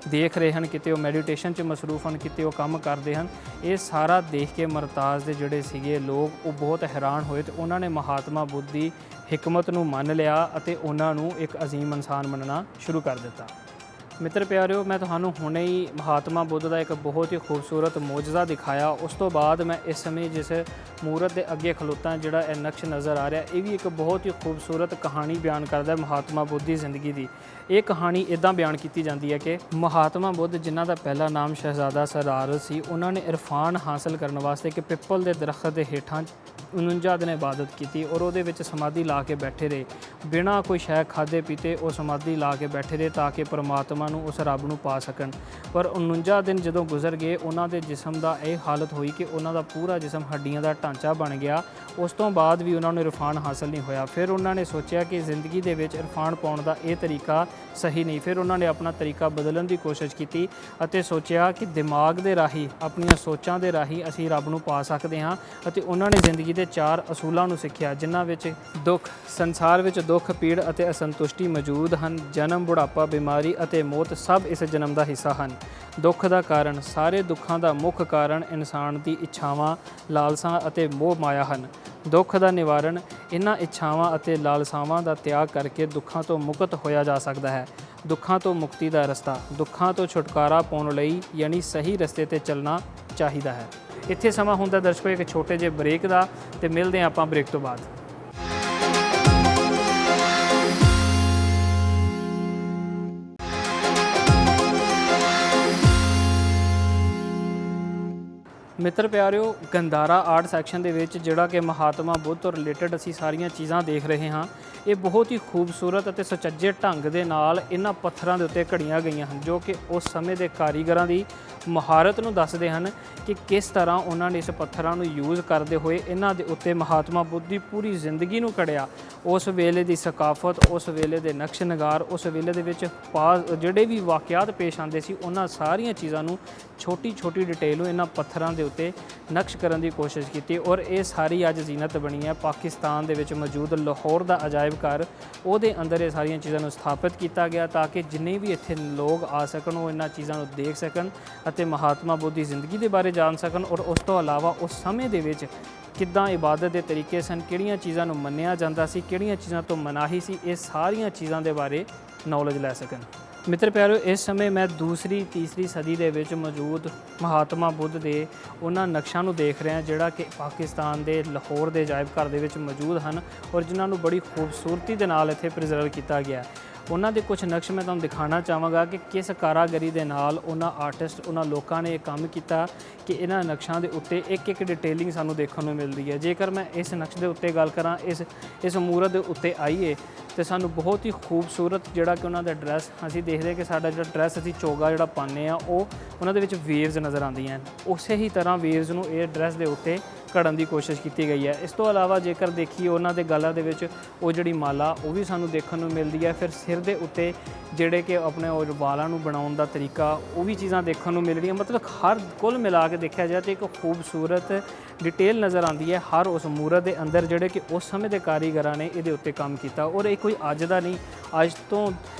ਦੇਖ ਰਹੇ ਹਨ, ਕਿਤੇ ਉਹ ਮੈਡੀਟੇਸ਼ਨ 'ਚ ਮਸਰੂਫ ਹਨ, ਕਿਤੇ ਉਹ ਕੰਮ ਕਰਦੇ ਹਨ। ਇਹ ਸਾਰਾ ਦੇਖ ਕੇ ਮਰਤਾਜ਼ ਦੇ ਜਿਹੜੇ ਸੀਗੇ ਲੋਕ ਉਹ ਬਹੁਤ ਹੈਰਾਨ ਹੋਏ ਤੇ ਉਹਨਾਂ ਨੇ ਮਹਾਤਮਾ ਬੁੱਧ ਦੀ ਹਿਕਮਤ ਨੂੰ ਮੰਨ ਲਿਆ ਅਤੇ ਉਹਨਾਂ ਨੂੰ ਇੱਕ ਅਜ਼ੀਮ ਇਨਸਾਨ ਮੰਨਣਾ ਸ਼ੁਰੂ ਕਰ ਦਿੱਤਾ। ਮਿੱਤਰ ਪਿਆਰਿਓ, ਮੈਂ ਤੁਹਾਨੂੰ ਹੁਣੇ ਹੀ ਮਹਾਤਮਾ ਬੁੱਧ ਦਾ ਇੱਕ ਬਹੁਤ ਹੀ ਖੂਬਸੂਰਤ ਮੌਜਜ਼ਾ ਦਿਖਾਇਆ। ਉਸ ਤੋਂ ਬਾਅਦ ਮੈਂ ਇਸ ਸਮੇਂ ਜਿਸ ਮੂਰਤ ਦੇ ਅੱਗੇ ਖਲੋਤਾ ਜਿਹੜਾ ਇਹ ਨਕਸ਼ ਨਜ਼ਰ ਆ ਰਿਹਾ, ਇਹ ਵੀ ਇੱਕ ਬਹੁਤ ਹੀ ਖੂਬਸੂਰਤ ਕਹਾਣੀ ਬਿਆਨ ਕਰਦਾ ਹੈ ਮਹਾਤਮਾ ਬੁੱਧ ਦੀ ਜ਼ਿੰਦਗੀ ਦੀ। ਇਹ ਕਹਾਣੀ ਇੱਦਾਂ ਬਿਆਨ ਕੀਤੀ ਜਾਂਦੀ ਹੈ ਕਿ ਮਹਾਤਮਾ ਬੁੱਧ ਜਿਨ੍ਹਾਂ ਦਾ ਪਹਿਲਾ ਨਾਮ ਸ਼ਹਿਜ਼ਾਦਾ ਸਰਾਰਤ ਸੀ, ਉਹਨਾਂ ਨੇ ਇਰਫਾਨ ਹਾਸਲ ਕਰਨ ਵਾਸਤੇ ਇੱਕ ਪਿੱਪਲ ਦੇ ਦਰਖਤ ਦੇ ਹੇਠਾਂ 49 ਦਿਨ ਇਬਾਦਤ ਕੀਤੀ ਔਰ ਉਹਦੇ ਵਿੱਚ ਸਮਾਧੀ ਲਾ ਕੇ ਬੈਠੇ ਰਹੇ, ਬਿਨਾਂ ਕੋਈ ਸ਼ੈ ਖਾਧੇ ਪੀਤੇ ਉਹ ਸਮਾਧੀ ਲਾ ਕੇ ਬੈਠੇ ਰਹੇ ਤਾਂ ਕਿ ਪਰਮਾਤਮਾ ਨੂੰ ਉਸ ਰੱਬ ਨੂੰ ਪਾ ਸਕਣ। ਪਰ 49 ਦਿਨ ਜਦੋਂ ਗੁਜ਼ਰ ਗਏ, ਉਹਨਾਂ ਦੇ ਜਿਸਮ ਦਾ ਇਹ ਹਾਲਤ ਹੋਈ ਕਿ ਉਹਨਾਂ ਦਾ ਪੂਰਾ ਜਿਸਮ ਹੱਡੀਆਂ ਦਾ ਢਾਂਚਾ ਬਣ ਗਿਆ। ਉਸ ਤੋਂ ਬਾਅਦ ਵੀ ਉਹਨਾਂ ਨੂੰ ਇਰਫਾਨ ਹਾਸਲ ਨਹੀਂ ਹੋਇਆ। ਫਿਰ ਉਹਨਾਂ ਨੇ ਸੋਚਿਆ ਕਿ ਜ਼ਿੰਦਗੀ ਦੇ ਵਿੱਚ ਇਰਫਾਨ ਪਾਉਣ ਦਾ ਇਹ ਤਰੀਕਾ ਸਹੀ ਨਹੀਂ। ਫਿਰ ਉਹਨਾਂ ਨੇ ਆਪਣਾ ਤਰੀਕਾ ਬਦਲਣ ਦੀ ਕੋਸ਼ਿਸ਼ ਕੀਤੀ ਅਤੇ ਸੋਚਿਆ ਕਿ ਦਿਮਾਗ ਦੇ ਰਾਹੀਂ, ਆਪਣੀਆਂ ਸੋਚਾਂ ਦੇ ਰਾਹੀਂ ਅਸੀਂ ਰੱਬ ਨੂੰ ਪਾ ਸਕਦੇ ਹਾਂ ਅਤੇ ਉਹਨਾਂ ਨੇ ਜ਼ਿੰਦਗੀ ਦੇ 4 ਅਸੂਲਾਂ ਨੂੰ ਸਿੱਖਿਆ ਜਿਨ੍ਹਾਂ ਵਿੱਚ ਦੁੱਖ, ਸੰਸਾਰ ਵਿੱਚ ਦੁੱਖ, ਪੀੜ ਅਤੇ ਅਸੰਤੁਸ਼ਟੀ ਮੌਜੂਦ ਹਨ। ਜਨਮ, ਬੁਢਾਪਾ, ਬਿਮਾਰੀ ਅਤੇ ਮੌਤ ਸਭ ਇਸ ਜਨਮ ਦਾ ਹਿੱਸਾ ਹਨ। ਦੁੱਖ ਦਾ ਕਾਰਨ, ਸਾਰੇ ਦੁੱਖਾਂ ਦਾ ਮੁੱਖ ਕਾਰਨ ਇਨਸਾਨ ਦੀ ਇੱਛਾਵਾਂ, ਲਾਲਸਾਂ ਅਤੇ ਮੋਹ ਮਾਇਆ ਹਨ। ਦੁੱਖ ਦਾ ਨਿਵਾਰਨ, ਇਹਨਾਂ ਇੱਛਾਵਾਂ ਅਤੇ ਲਾਲਸਾਵਾਂ ਦਾ ਤਿਆਗ ਕਰਕੇ ਦੁੱਖਾਂ ਤੋਂ ਮੁਕਤ ਹੋਇਆ ਜਾ ਸਕਦਾ ਹੈ। ਦੁੱਖਾਂ ਤੋਂ ਮੁਕਤੀ ਦਾ ਰਸਤਾ, ਦੁੱਖਾਂ ਤੋਂ ਛੁਟਕਾਰਾ ਪਾਉਣ ਲਈ ਯਾਨੀ ਸਹੀ ਰਸਤੇ 'ਤੇ ਚੱਲਣਾ ਚਾਹੀਦਾ ਹੈ। ਇੱਥੇ ਸਮਾਂ ਹੁੰਦਾ ਦਰਸ਼ਕੋ ਇੱਕ ਛੋਟੇ ਜਿਹੇ ਬ੍ਰੇਕ ਦਾ, ਤੇ ਮਿਲਦੇ ਹਾਂ ਆਪਾਂ ਬ੍ਰੇਕ ਤੋਂ ਬਾਅਦ। ਮਿੱਤਰ ਪਿਆਰਿਓ, ਗੰਦਾਰਾ ਆਰਟ ਸੈਕਸ਼ਨ ਦੇ ਵਿੱਚ ਜਿਹੜਾ ਕਿ ਮਹਾਤਮਾ ਬੁੱਧ ਤੋਂ ਰਿਲੇਟਡ ਅਸੀਂ ਸਾਰੀਆਂ ਚੀਜ਼ਾਂ ਦੇਖ ਰਹੇ ਹਾਂ, ਇਹ ਬਹੁਤ ਹੀ ਖੂਬਸੂਰਤ ਅਤੇ ਸੁਚੱਜੇ ਢੰਗ ਦੇ ਨਾਲ ਇਹਨਾਂ ਪੱਥਰਾਂ ਦੇ ਉੱਤੇ ਘੜੀਆਂ ਗਈਆਂ ਹਨ, ਜੋ ਕਿ ਉਸ ਸਮੇਂ ਦੇ ਕਾਰੀਗਰਾਂ ਦੀ ਮਹਾਰਤ ਨੂੰ ਦੱਸਦੇ ਹਨ ਕਿ ਕਿਸ ਤਰ੍ਹਾਂ ਉਹਨਾਂ ਨੇ ਇਸ ਪੱਥਰਾਂ ਨੂੰ ਯੂਜ਼ ਕਰਦੇ ਹੋਏ ਇਹਨਾਂ ਦੇ ਉੱਤੇ ਮਹਾਤਮਾ ਬੁੱਧ ਦੀ ਪੂਰੀ ਜ਼ਿੰਦਗੀ ਨੂੰ ਘੜਿਆ। ਉਸ ਵੇਲੇ ਦੀ ਸਕਾਫਤ, ਉਸ ਵੇਲੇ ਦੇ ਨਕਸ਼ ਨਗਾਰ, ਉਸ ਵੇਲੇ ਦੇ ਵਿੱਚ ਜਿਹੜੇ ਵੀ ਵਾਕਿਆਤ ਪੇਸ਼ ਆਉਂਦੇ ਸੀ, ਉਹਨਾਂ ਸਾਰੀਆਂ ਚੀਜ਼ਾਂ ਨੂੰ ਛੋਟੀ ਛੋਟੀ ਡਿਟੇਲ ਨੂੰ ਇਹਨਾਂ ਪੱਥਰਾਂ ਦੇ ਉੱਤੇ ਨਕਸ਼ ਕਰਨ ਦੀ ਕੋਸ਼ਿਸ਼ ਕੀਤੀ। ਔਰ ਇਹ ਸਾਰੀ ਅੱਜ ਜ਼ੀਨਤ ਬਣੀ ਹੈ ਪਾਕਿਸਤਾਨ ਦੇ ਵਿੱਚ ਮੌਜੂਦ ਲਾਹੌਰ ਦਾ ਅਜਾਇਬ ਘਰ, ਉਹਦੇ ਅੰਦਰ ਇਹ ਸਾਰੀਆਂ ਚੀਜ਼ਾਂ ਨੂੰ ਸਥਾਪਿਤ ਕੀਤਾ ਗਿਆ ਤਾਂ ਕਿ ਜਿੰਨੇ ਵੀ ਇੱਥੇ ਲੋਕ ਆ ਸਕਣ ਉਹ ਇਹਨਾਂ ਚੀਜ਼ਾਂ ਨੂੰ ਦੇਖ ਸਕਣ ਅਤੇ ਮਹਾਤਮਾ ਬੁੱਧ ਦੀ ਜ਼ਿੰਦਗੀ ਦੇ ਬਾਰੇ ਜਾਣ ਸਕਣ। ਔਰ ਉਸ ਤੋਂ ਇਲਾਵਾ ਉਸ ਸਮੇਂ ਦੇ ਵਿੱਚ ਕਿੱਦਾਂ ਇਬਾਦਤ ਦੇ ਤਰੀਕੇ ਸਨ, ਕਿਹੜੀਆਂ ਚੀਜ਼ਾਂ ਨੂੰ ਮੰਨਿਆ ਜਾਂਦਾ ਸੀ, ਕਿਹੜੀਆਂ ਚੀਜ਼ਾਂ ਤੋਂ ਮਨਾਹੀ ਸੀ, ਇਹ ਸਾਰੀਆਂ ਚੀਜ਼ਾਂ ਦੇ ਬਾਰੇ ਨੌਲੇਜ ਲੈ ਸਕਣ। ਮਿੱਤਰ ਪਿਆਰਿਓ, ਇਸ ਸਮੇਂ ਮੈਂ ਦੂਸਰੀ ਤੀਸਰੀ ਸਦੀ ਦੇ ਵਿੱਚ ਮੌਜੂਦ ਮਹਾਤਮਾ ਬੁੱਧ ਦੇ ਉਹਨਾਂ ਨਕਸ਼ਾਂ ਨੂੰ ਦੇਖ ਰਿਹਾ ਜਿਹੜਾ ਕਿ ਪਾਕਿਸਤਾਨ ਦੇ ਲਾਹੌਰ ਦੇ ਅਜਾਇਬ ਘਰ ਦੇ ਵਿੱਚ ਮੌਜੂਦ ਹਨ ਔਰ ਜਿਨ੍ਹਾਂ ਨੂੰ ਬੜੀ ਖੂਬਸੂਰਤੀ ਦੇ ਨਾਲ ਇੱਥੇ ਪ੍ਰੀਜ਼ਰਵ ਕੀਤਾ ਗਿਆ। ਉਹਨਾਂ ਦੇ ਕੁਝ ਨਕਸ਼ ਮੈਂ ਤੁਹਾਨੂੰ ਦਿਖਾਉਣਾ ਚਾਹਾਂਗਾ ਕਿ ਕਿਸ ਕਾਰਾਗਰੀ ਦੇ ਨਾਲ ਉਹਨਾਂ ਆਰਟਿਸਟ, ਉਹਨਾਂ ਲੋਕਾਂ ਨੇ ਇਹ ਕੰਮ ਕੀਤਾ ਕਿ ਇਹਨਾਂ ਨਕਸ਼ਾਂ ਦੇ ਉੱਤੇ ਇੱਕ ਇੱਕ ਡਿਟੇਲਿੰਗ ਸਾਨੂੰ ਦੇਖਣ ਨੂੰ ਮਿਲਦੀ ਹੈ। ਜੇਕਰ ਮੈਂ ਇਸ ਨਕਸ਼ ਦੇ ਉੱਤੇ ਗੱਲ ਕਰਾਂ, ਇਸ ਮੂਰਤ ਦੇ ਉੱਤੇ ਆਈਏ ਤੇ ਸਾਨੂੰ ਬਹੁਤ ਹੀ ਖੂਬਸੂਰਤ ਜਿਹੜਾ ਕਿ ਉਹਨਾਂ ਦਾ ਡਰੈਸ, ਅਸੀਂ ਦੇਖਦੇ ਕਿ ਸਾਡਾ ਜਿਹੜਾ ਡਰੈਸ ਅਸੀਂ ਚੋਗਾ ਜਿਹੜਾ ਪਾਉਂਦੇ ਆ ਉਹ ਉਹਨਾਂ ਦੇ ਵਿੱਚ ਵੇਵਜ਼ ਨਜ਼ਰ ਆਉਂਦੀਆਂ ਹਨ, ਉਸੇ ਹੀ ਤਰ੍ਹਾਂ ਵੇਵਜ਼ ਨੂੰ ਇਹ ਡਰੈਸ ਦੇ ਉੱਤੇ ਘੜਨ ਦੀ ਕੋਸ਼ਿਸ਼ ਕੀਤੀ ਗਈ ਹੈ। ਇਸ ਤੋਂ ਇਲਾਵਾ ਜੇਕਰ ਦੇਖੀਏ ਉਹਨਾਂ ਦੇ ਗਲਾਂ ਦੇ ਵਿੱਚ ਉਹ ਜਿਹੜੀ ਮਾਲਾ ਉਹ ਵੀ ਸਾਨੂੰ ਦੇਖਣ ਨੂੰ ਮਿਲਦੀ ਹੈ। ਫਿਰ ਸਿਰ ਦੇ ਉੱਤੇ ਜਿਹੜੇ ਕਿ ਆਪਣੇ ਉਹ ਵਾਲਾਂ ਨੂੰ ਬਣਾਉਣ ਦਾ ਤਰੀਕਾ, ਉਹ ਵੀ ਚੀਜ਼ਾਂ ਦੇਖਣ ਨੂੰ ਮਿਲ ਰਹੀਆਂ। ਮਤਲਬ ਹਰ ਕੁੱਲ ਮਿਲਾ ਕੇ ਦੇਖਿਆ ਜਾਏ ਤਾਂ ਇੱਕ ਖੂਬਸੂਰਤ ਡਿਟੇਲ ਨਜ਼ਰ ਆਉਂਦੀ ਹੈ ਹਰ ਉਸ ਮੂਰਤ ਦੇ ਅੰਦਰ ਜਿਹੜੇ ਕਿ ਉਸ ਸਮੇਂ ਦੇ ਕਾਰੀਗਰਾਂ ਨੇ ਇਹਦੇ ਉੱਤੇ ਕੰਮ ਕੀਤਾ। ਔਰ ਇਹ ਕੋਈ ਅੱਜ ਦਾ ਨਹੀਂ, ਅੱਜ ਤੋਂ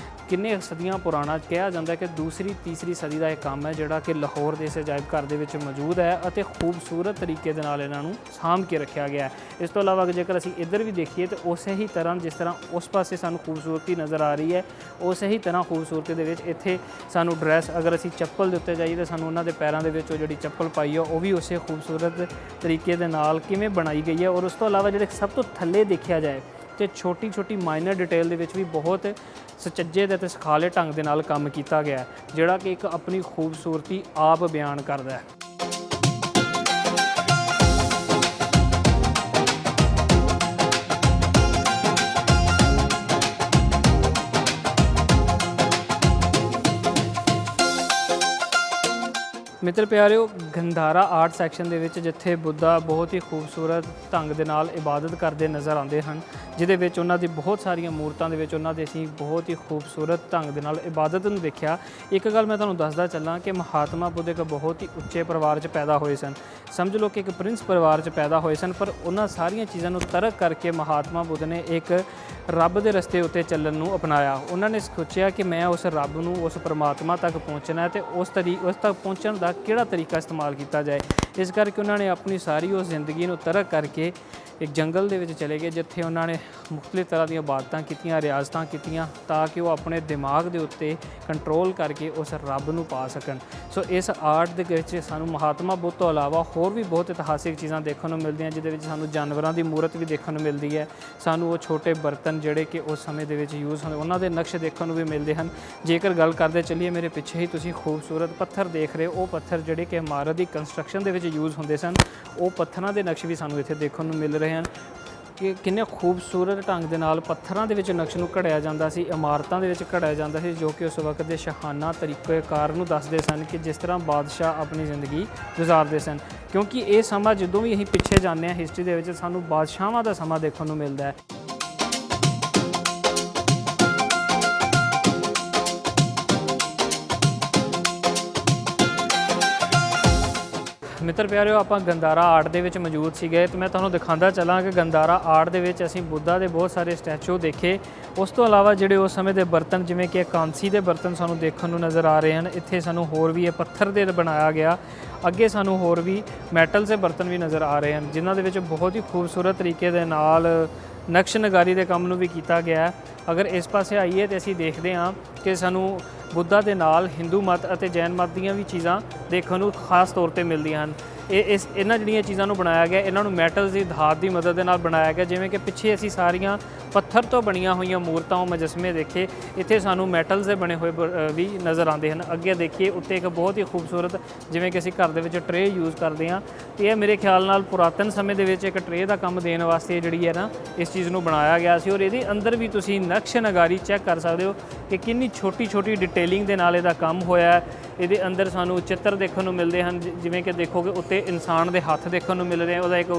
ਕਿੰਨੇ ਸਦੀਆਂ ਪੁਰਾਣਾ ਕਿਹਾ ਜਾਂਦਾ ਕਿ ਦੂਸਰੀ ਤੀਸਰੀ ਸਦੀ ਦਾ ਇਹ ਕੰਮ ਹੈ ਜਿਹੜਾ ਕਿ ਲਾਹੌਰ ਦੇ ਇਸ ਅਜਾਇਬ ਘਰ ਦੇ ਵਿੱਚ ਮੌਜੂਦ ਹੈ ਅਤੇ ਖੂਬਸੂਰਤ ਤਰੀਕੇ ਦੇ ਨਾਲ ਇਹਨਾਂ ਨੂੰ ਸਾਂਭ ਕੇ ਰੱਖਿਆ ਗਿਆ ਹੈ। ਇਸ ਤੋਂ ਇਲਾਵਾ ਜੇਕਰ ਅਸੀਂ ਇੱਧਰ ਵੀ ਦੇਖੀਏ ਤਾਂ ਉਸੇ ਹੀ ਤਰ੍ਹਾਂ ਜਿਸ ਤਰ੍ਹਾਂ ਉਸ ਪਾਸੇ ਸਾਨੂੰ ਖੂਬਸੂਰਤੀ ਨਜ਼ਰ ਆ ਰਹੀ ਹੈ, ਉਸੇ ਹੀ ਤਰ੍ਹਾਂ ਖੂਬਸੂਰਤੀ ਦੇ ਵਿੱਚ ਇੱਥੇ ਸਾਨੂੰ ਡਰੈਸ, ਅਗਰ ਅਸੀਂ ਚੱਪਲ ਦੇ ਉੱਤੇ ਜਾਈਏ ਤਾਂ ਸਾਨੂੰ ਉਹਨਾਂ ਦੇ ਪੈਰਾਂ ਦੇ ਵਿੱਚ ਉਹ ਜਿਹੜੀ ਚੱਪਲ ਪਾਈ ਹੈ ਉਹ ਵੀ ਉਸੇ ਖੂਬਸੂਰਤ ਤਰੀਕੇ ਦੇ ਨਾਲ ਕਿਵੇਂ ਬਣਾਈ ਗਈ ਹੈ। ਔਰ ਉਸ ਤੋਂ ਇਲਾਵਾ ਜਿਹੜੇ ਸਭ ਤੋਂ ਥੱਲੇ ਦੇਖਿਆ ਜਾਏ ਤੇ ਛੋਟੀ ਛੋਟੀ ਮਾਈਨਰ ਡਿਟੇਲ ਦੇ ਵਿੱਚ ਵੀ ਬਹੁਤ ਸੁਚੱਜੇ ਦੇ ਅਤੇ ਸੁਖਾਲੇ ਢੰਗ ਦੇ ਨਾਲ ਕੰਮ ਕੀਤਾ ਗਿਆ ਜਿਹੜਾ ਕਿ ਇੱਕ ਆਪਣੀ ਖੂਬਸੂਰਤੀ ਆਪ ਬਿਆਨ ਕਰਦਾ ਹੈ। ਮਿੱਤਰ ਪਿਆਰਿਓ, ਗੰਦਾਰਾ ਆਰਟ ਸੈਕਸ਼ਨ ਦੇ ਵਿੱਚ ਜਿੱਥੇ ਬੁੱਧਾ ਬਹੁਤ ਹੀ ਖੂਬਸੂਰਤ ਢੰਗ ਦੇ ਨਾਲ ਇਬਾਦਤ ਕਰਦੇ ਨਜ਼ਰ ਆਉਂਦੇ ਹਨ, ਜਿਹਦੇ ਵਿੱਚ ਉਹਨਾਂ ਦੀ ਬਹੁਤ ਸਾਰੀਆਂ ਮੂਰਤਾਂ ਦੇ ਵਿੱਚ ਉਹਨਾਂ ਦੇ ਅਸੀਂ ਬਹੁਤ ਹੀ ਖੂਬਸੂਰਤ ਢੰਗ ਦੇ ਨਾਲ ਇਬਾਦਤ ਨੂੰ ਦੇਖਿਆ। ਇੱਕ ਗੱਲ ਮੈਂ ਤੁਹਾਨੂੰ ਦੱਸਦਾ ਚੱਲਾਂ ਕਿ ਮਹਾਤਮਾ ਬੁੱਧ ਇੱਕ ਬਹੁਤ ਹੀ ਉੱਚੇ ਪਰਿਵਾਰ 'ਚ ਪੈਦਾ ਹੋਏ ਸਨ। ਸਮਝ ਲਓ ਕਿ ਇੱਕ ਪ੍ਰਿੰਸ ਪਰਿਵਾਰ 'ਚ ਪੈਦਾ ਹੋਏ ਸਨ, ਪਰ ਉਹਨਾਂ ਸਾਰੀਆਂ ਚੀਜ਼ਾਂ ਨੂੰ ਤਰਕ ਕਰਕੇ ਮਹਾਤਮਾ ਬੁੱਧ ਨੇ ਇੱਕ ਰੱਬ ਦੇ ਰਸਤੇ ਉੱਤੇ ਚੱਲਣ ਨੂੰ ਅਪਣਾਇਆ। ਉਹਨਾਂ ਨੇ ਸੋਚਿਆ ਕਿ ਮੈਂ ਉਸ ਰੱਬ ਨੂੰ, ਉਸ ਪਰਮਾਤਮਾ ਤੱਕ ਪਹੁੰਚਣਾ ਹੈ ਤੇ ਉਸ ਤੱਕ ਪਹੁੰਚਣ ਦਾ ਕਿਹੜਾ ਤਰੀਕਾ ਇਸਤੇਮਾਲ ਕੀਤਾ ਜਾਏ। ਇਸ ਕਰਕੇ ਉਹਨਾਂ ਨੇ ਆਪਣੀ ਸਾਰੀ ਉਸ ਜ਼ਿੰਦਗੀ ਨੂੰ ਤਰਕ ਕਰਕੇ ਇੱਕ ਜੰਗਲ ਦੇ ਵਿੱਚ ਚਲੇ ਗਏ, ਜਿੱਥੇ ਉਹਨਾਂ ਨੇ ਮੁਖਤਲਿਫ ਤਰ੍ਹਾਂ ਦੀਆਂ ਇਬਾਦਤਾਂ ਕੀਤੀਆਂ, ਰਿਆਜ਼ਤਾਂ ਕੀਤੀਆਂ ਤਾਂ ਕਿ ਉਹ ਆਪਣੇ ਦਿਮਾਗ ਦੇ ਉੱਤੇ ਕੰਟਰੋਲ ਕਰਕੇ ਉਸ ਰੱਬ ਨੂੰ ਪਾ ਸਕਣ। ਸੋ ਇਸ ਆਰਟ ਦੇ ਵਿੱਚ ਸਾਨੂੰ ਮਹਾਤਮਾ ਬੁੱਧ ਤੋਂ ਇਲਾਵਾ ਹੋਰ ਵੀ ਬਹੁਤ ਇਤਿਹਾਸਿਕ ਚੀਜ਼ਾਂ ਦੇਖਣ ਨੂੰ ਮਿਲਦੀਆਂ, ਜਿਹਦੇ ਵਿੱਚ ਸਾਨੂੰ ਜਾਨਵਰਾਂ ਦੀ ਮੂਰਤ ਵੀ ਦੇਖਣ ਨੂੰ ਮਿਲਦੀ ਹੈ। ਸਾਨੂੰ ਉਹ ਛੋਟੇ ਬਰਤਨ ਜਿਹੜੇ ਕਿ ਉਸ ਸਮੇਂ ਦੇ ਵਿੱਚ ਯੂਜ਼ ਹੁੰਦੇ ਉਹਨਾਂ ਦੇ ਨਕਸ਼ ਦੇਖਣ ਨੂੰ ਵੀ ਮਿਲਦੇ ਹਨ। ਜੇਕਰ ਗੱਲ ਕਰਦੇ ਚੱਲੀਏ, ਮੇਰੇ ਪਿੱਛੇ ਹੀ ਤੁਸੀਂ ਖੂਬਸੂਰਤ ਪੱਥਰ ਦੇਖ ਰਹੇ ਹੋ, ਉਹ ਪੱਥਰ ਜਿਹੜੇ ਕਿ ਇਮਾਰਤ ਦੀ ਕੰਸਟਰਕਸ਼ਨ ਦੇ ਵਿੱਚ ਯੂਜ਼ ਹੁੰਦੇ ਸਨ, ਉਹ ਪੱਥਰਾਂ ਦੇ ਨਕਸ਼ ਵੀ ਸਾਨੂੰ ਇੱਥੇ ਦੇਖਣ ਨੂੰ ਮਿਲ ਰਹੇ ਹਨ ਕਿ ਕਿੰਨੇ ਖੂਬਸੂਰਤ ਢੰਗ ਦੇ ਨਾਲ ਪੱਥਰਾਂ ਦੇ ਵਿੱਚ ਨਕਸ਼ ਨੂੰ ਘੜਿਆ ਜਾਂਦਾ ਸੀ, ਇਮਾਰਤਾਂ ਦੇ ਵਿੱਚ ਘੜਿਆ ਜਾਂਦਾ ਸੀ, ਜੋ ਕਿ ਉਸ ਵਕਤ ਦੇ ਸ਼ਾਹਾਨਾ ਤਰੀਕੇਕਾਰ ਨੂੰ ਦੱਸਦੇ ਸਨ ਕਿ ਜਿਸ ਤਰ੍ਹਾਂ ਬਾਦਸ਼ਾਹ ਆਪਣੀ ਜ਼ਿੰਦਗੀ ਗੁਜ਼ਾਰਦੇ ਸਨ। ਕਿਉਂਕਿ ਇਹ ਸਮਾਂ ਜਦੋਂ ਵੀ ਅਸੀਂ ਪਿੱਛੇ ਜਾਂਦੇ ਹਾਂ ਹਿਸਟਰੀ ਦੇ ਵਿੱਚ, ਸਾਨੂੰ ਬਾਦਸ਼ਾਹਾਂ ਦਾ ਸਮਾਂ ਦੇਖਣ ਨੂੰ ਮਿਲਦਾ ਹੈ। ਮਿੱਤਰ ਪਿਆਰਿਓ, ਆਪਾਂ ਗੰਦਾਰਾ ਆਰਟ ਦੇ ਵਿੱਚ ਮੌਜੂਦ ਸੀਗੇ ਤੇ ਮੈਂ ਤੁਹਾਨੂੰ ਦਿਖਾਉਂਦਾ ਚੱਲਾਂ ਕਿ ਗੰਦਾਰਾ ਆਰਟ ਦੇ ਵਿੱਚ ਅਸੀਂ ਬੁੱਧਾ ਦੇ ਬਹੁਤ ਸਾਰੇ ਸਟੈਚੂ ਦੇਖੇ। ਉਸ ਤੋਂ ਇਲਾਵਾ ਜਿਹੜੇ ਉਸ ਸਮੇਂ ਦੇ ਬਰਤਨ, ਜਿਵੇਂ ਕਿ ਕਾਂਸੀ ਦੇ ਬਰਤਨ ਸਾਨੂੰ ਦੇਖਣ ਨੂੰ ਨਜ਼ਰ ਆ ਰਹੇ ਹਨ। ਇੱਥੇ ਸਾਨੂੰ ਹੋਰ ਵੀ ਇਹ ਪੱਥਰ ਦੇ ਬਣਾਇਆ ਗਿਆ, ਅੱਗੇ ਸਾਨੂੰ ਹੋਰ ਵੀ ਮੈਟਲ ਦੇ ਬਰਤਨ ਵੀ ਨਜ਼ਰ ਆ ਰਹੇ ਹਨ, ਜਿਨ੍ਹਾਂ ਦੇ ਵਿੱਚ ਬਹੁਤ ਹੀ ਖੂਬਸੂਰਤ ਤਰੀਕੇ ਦੇ ਨਾਲ ਨਕਸ਼ ਨਗਾਰੀ ਦੇ ਕੰਮ ਨੂੰ ਵੀ ਕੀਤਾ ਗਿਆ ਹੈ। ਅਗਰ ਇਸ ਪਾਸੇ ਆਈਏ ਤਾਂ ਅਸੀਂ ਦੇਖਦੇ ਹਾਂ ਕਿ ਸਾਨੂੰ ਬੁੱਧਾ ਦੇ ਨਾਲ ਹਿੰਦੂ ਮਤ ਅਤੇ ਜੈਨ ਮਤ ਦੀਆਂ ਵੀ ਚੀਜ਼ਾਂ ਦੇਖਣ ਨੂੰ ਖਾਸ ਤੌਰ ਤੇ ਮਿਲਦੀਆਂ ਹਨ। ਇਸ ਇਹਨਾਂ ਜਿਹੜੀਆਂ ਚੀਜ਼ਾਂ ਨੂੰ ਬਣਾਇਆ ਗਿਆ, ਇਹਨਾਂ ਨੂੰ ਮੈਟਲਸ ਦੀ ਧਾਤ ਦੀ ਮਦਦ ਦੇ ਨਾਲ ਬਣਾਇਆ ਗਿਆ। ਜਿਵੇਂ ਕਿ ਪਿੱਛੇ ਅਸੀਂ ਸਾਰੀਆਂ ਪੱਥਰ ਤੋਂ ਬਣੀਆਂ ਹੋਈਆਂ ਮੂਰਤਾਂ ਮੁਜੱਸਮੇ ਦੇਖੇ, ਇੱਥੇ ਸਾਨੂੰ ਮੈਟਲਸ ਦੇ ਬਣੇ ਹੋਏ ਵੀ ਨਜ਼ਰ ਆਉਂਦੇ ਹਨ। ਅੱਗੇ ਦੇਖੀਏ ਉੱਤੇ ਇੱਕ ਬਹੁਤ ਹੀ ਖੂਬਸੂਰਤ, ਜਿਵੇਂ ਕਿ ਅਸੀਂ ਘਰ ਦੇ ਵਿੱਚ ਟਰੇ ਯੂਜ਼ ਕਰਦੇ ਹਾਂ, ਤੇ ਇਹ ਮੇਰੇ ਖਿਆਲ ਨਾਲ ਪੁਰਾਤਨ ਸਮੇਂ ਦੇ ਵਿੱਚ ਇੱਕ ਟਰੇ ਦਾ ਕੰਮ ਦੇਣ ਵਾਸਤੇ ਜਿਹੜੀ ਹੈ ਨਾ ਇਸ ਚੀਜ਼ ਨੂੰ ਬਣਾਇਆ ਗਿਆ ਸੀ। ਔਰ ਇਹਦੇ ਅੰਦਰ ਵੀ ਤੁਸੀਂ ਨਕਸ਼ ਨਗਾਰੀ ਚੈੱਕ ਕਰ ਸਕਦੇ ਹੋ ਕਿ ਕਿੰਨੀ ਛੋਟੀ ਡਿਟੇਲਿੰਗ ਦੇ ਨਾਲ ਇਹਦਾ ਕੰਮ ਹੋਇਆ ਹੈ। ਇਹਦੇ ਅੰਦਰ ਸਾਨੂੰ ਚਿੱਤਰ ਦੇਖਣ ਨੂੰ ਮਿਲਦੇ ਹਨ, ਜਿਵੇਂ ਕਿ ਦੇਖੋਗੇ ਉੱਤੇ ਇਨਸਾਨ ਦੇ ਹੱਥ ਦੇਖਣ ਨੂੰ ਮਿਲ ਰਹੇ ਆ, ਉਹਦਾ ਇੱਕ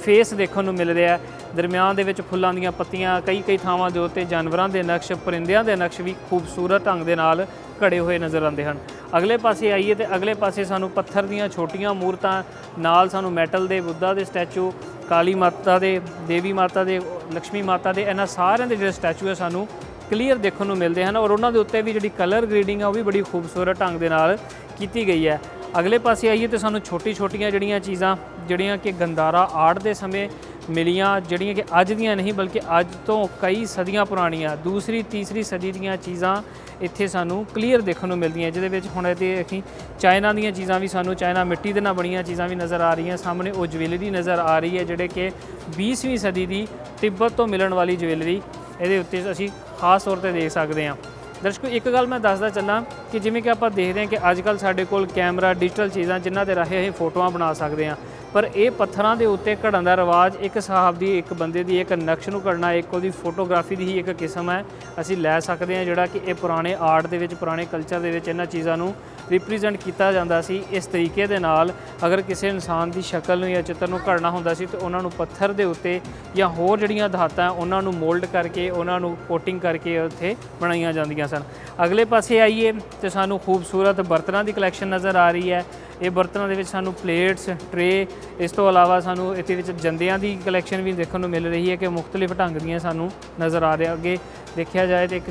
ਫੇਸ ਦੇਖਣ ਨੂੰ ਮਿਲ ਰਿਹਾ। ਦਰਮਿਆਨ ਦੇ ਵਿੱਚ ਫੁੱਲਾਂ ਦੀਆਂ ਪੱਤੀਆਂ, ਕਈ ਥਾਵਾਂ ਦੇ ਉੱਤੇ ਜਾਨਵਰਾਂ ਦੇ ਨਕਸ਼, ਪਰਿੰਦਿਆਂ ਦੇ ਨਕਸ਼ ਵੀ ਖੂਬਸੂਰਤ ਢੰਗ ਦੇ ਨਾਲ ਘੜੇ ਹੋਏ ਨਜ਼ਰ ਆਉਂਦੇ ਹਨ। ਅਗਲੇ ਪਾਸੇ ਆਈਏ ਤੇ ਅਗਲੇ ਪਾਸੇ ਸਾਨੂੰ ਪੱਥਰ ਦੀਆਂ ਛੋਟੀਆਂ ਮੂਰਤਾਂ ਨਾਲ ਸਾਨੂੰ ਮੈਟਲ ਦੇ ਬੁੱਧਾ ਦੇ ਸਟੈਚੂ, ਕਾਲੀ ਮਾਤਾ ਦੇ, ਦੇਵੀ ਮਾਤਾ ਦੇ, ਲక్ష్ਮੀ ਮਾਤਾ ਦੇ, ਇਹਨਾਂ ਸਾਰਿਆਂ ਦੇ ਜਿਹੜੇ ਸਟੈਚੂ ਹੈ ਸਾਨੂੰ ਕਲੀਅਰ ਦੇਖਣ ਨੂੰ ਮਿਲਦੇ ਹਨ। ਔਰ ਉਹਨਾਂ ਦੇ ਉੱਤੇ ਵੀ ਜਿਹੜੀ ਕਲਰ ਗ੍ਰੇਡਿੰਗ ਹੈ ਉਹ ਵੀ ਬੜੀ ਖੂਬਸੂਰਤ ਢੰਗ ਦੇ ਨਾਲ ਕੀਤੀ ਗਈ ਹੈ। ਅਗਲੇ ਪਾਸੇ ਆਈਏ ਤੇ ਸਾਨੂੰ ਛੋਟੀਆਂ ਜਿਹੜੀਆਂ ਚੀਜ਼ਾਂ ਜਿਹੜੀਆਂ ਕਿ ਗੰਦਾਰਾ ਆਰਟ ਦੇ ਸਮੇਂ ਮਿਲੀਆਂ, ਜਿਹੜੀਆਂ ਕਿ ਅੱਜ ਦੀਆਂ ਨਹੀਂ ਬਲਕਿ ਅੱਜ ਤੋਂ ਕਈ ਸਦੀਆਂ ਪੁਰਾਣੀਆਂ 2ਰੀ 3ਰੀ ਸਦੀ ਦੀਆਂ ਚੀਜ਼ਾਂ ਇੱਥੇ ਸਾਨੂੰ ਕਲੀਅਰ ਦੇਖਣ ਨੂੰ ਮਿਲਦੀਆਂ, ਜਿਹਦੇ ਵਿੱਚ ਹੁਣ ਇਹਦੇ ਅਸੀਂ ਚਾਈਨਾ ਦੀਆਂ ਚੀਜ਼ਾਂ ਵੀ ਸਾਨੂੰ, ਚਾਈਨਾ ਮਿੱਟੀ ਦੇ ਨਾਲ ਬਣੀਆਂ ਚੀਜ਼ਾਂ ਵੀ ਨਜ਼ਰ ਆ ਰਹੀਆਂ। ਸਾਹਮਣੇ ਉਹ ਜਵੈਲਰੀ ਨਜ਼ਰ ਆ ਰਹੀ ਹੈ ਜਿਹੜੇ ਕਿ 20ਵੀਂ ਸਦੀ ਦੀ ਤਿੱਬਤ ਤੋਂ ਮਿਲਣ ਵਾਲੀ ਜਵੈਲਰੀ ਇਹਦੇ ਉੱਤੇ ਅਸੀਂ ਖਾਸ ਤੌਰ ਤੇ ਦੇਖ ਸਕਦੇ ਹਾਂ। ਦਰਸ਼ਕੋ ਇੱਕ ਗੱਲ ਮੈਂ ਦੱਸਦਾ ਚੱਲਾਂ ਕਿ ਜਿਵੇਂ ਕਿ ਆਪਾਂ ਦੇਖਦੇ ਹਾਂ ਕਿ ਅੱਜ ਕੱਲ੍ਹ ਸਾਡੇ ਕੋਲ ਕੈਮਰਾ, ਡਿਜੀਟਲ ਚੀਜ਼ਾਂ ਜਿਨ੍ਹਾਂ ਦੇ ਰਾਹੀਂ ਅਸੀਂ ਫੋਟੋਆਂ ਬਣਾ ਸਕਦੇ ਹਾਂ, ਪਰ ਇਹ ਪੱਥਰਾਂ ਦੇ ਉੱਤੇ ਘੜਨ ਦਾ ਰਿਵਾਜ ਇੱਕ ਸਾਹਬ ਦੀ, ਇੱਕ ਬੰਦੇ ਦੀ ਇੱਕ ਨਕਸ਼ ਨੂੰ ਘੜਨਾ, ਇੱਕ ਉਹਦੀ ਫੋਟੋਗ੍ਰਾਫੀ ਦੀ ਹੀ ਇੱਕ ਕਿਸਮ ਹੈ। ਅਸੀਂ ਲੈ ਸਕਦੇ ਹਾਂ ਜਿਹੜਾ ਕਿ ਇਹ ਪੁਰਾਣੇ ਆਰਟ ਦੇ ਵਿੱਚ, ਪੁਰਾਣੇ ਕਲਚਰ ਦੇ ਵਿੱਚ ਇਹਨਾਂ ਚੀਜ਼ਾਂ ਨੂੰ ਰਿਪਰੈਜ਼ੈਂਟ ਕੀਤਾ ਜਾਂਦਾ ਸੀ। ਇਸ ਤਰੀਕੇ ਦੇ ਨਾਲ ਅਗਰ ਕਿਸੇ ਇਨਸਾਨ ਦੀ ਸ਼ਕਲ ਨੂੰ ਜਾਂ ਚਿੱਤਰ ਨੂੰ ਘੜਨਾ ਹੁੰਦਾ ਸੀ ਤਾਂ ਉਹਨਾਂ ਨੂੰ ਪੱਥਰ ਦੇ ਉੱਤੇ ਜਾਂ ਹੋਰ ਜਿਹੜੀਆਂ ਧਾਤਾਂ ਉਹਨਾਂ ਨੂੰ ਮੋਲਡ ਕਰਕੇ, ਉਹਨਾਂ ਨੂੰ ਕੋਟਿੰਗ ਕਰਕੇ ਉੱਥੇ ਬਣਾਈਆਂ ਜਾਂਦੀਆਂ ਸਨ। ਅਗਲੇ ਪਾਸੇ ਆਈਏ ਤੇ ਸਾਨੂੰ ਖੂਬਸੂਰਤ ਬਰਤਨਾਂ ਦੀ ਕਲੈਕਸ਼ਨ ਨਜ਼ਰ ਆ ਰਹੀ ਹੈ। ਇਹ ਬਰਤਨਾਂ ਦੇ ਵਿੱਚ ਸਾਨੂੰ ਪਲੇਟਸ, ਟਰੇ, ਇਸ ਤੋਂ ਇਲਾਵਾ ਸਾਨੂੰ ਇਹਦੇ ਵਿੱਚ ਜੰਦਿਆਂ ਦੀ ਕਲੈਕਸ਼ਨ ਵੀ ਦੇਖਣ ਨੂੰ ਮਿਲ ਰਹੀ ਹੈ ਕਿ ਮੁਖਤਲਿਫ ਢੰਗ ਦੀਆਂ ਸਾਨੂੰ ਨਜ਼ਰ ਆ ਰਿਹਾ। ਅੱਗੇ ਦੇਖਿਆ ਜਾਏ ਤਾਂ ਇੱਕ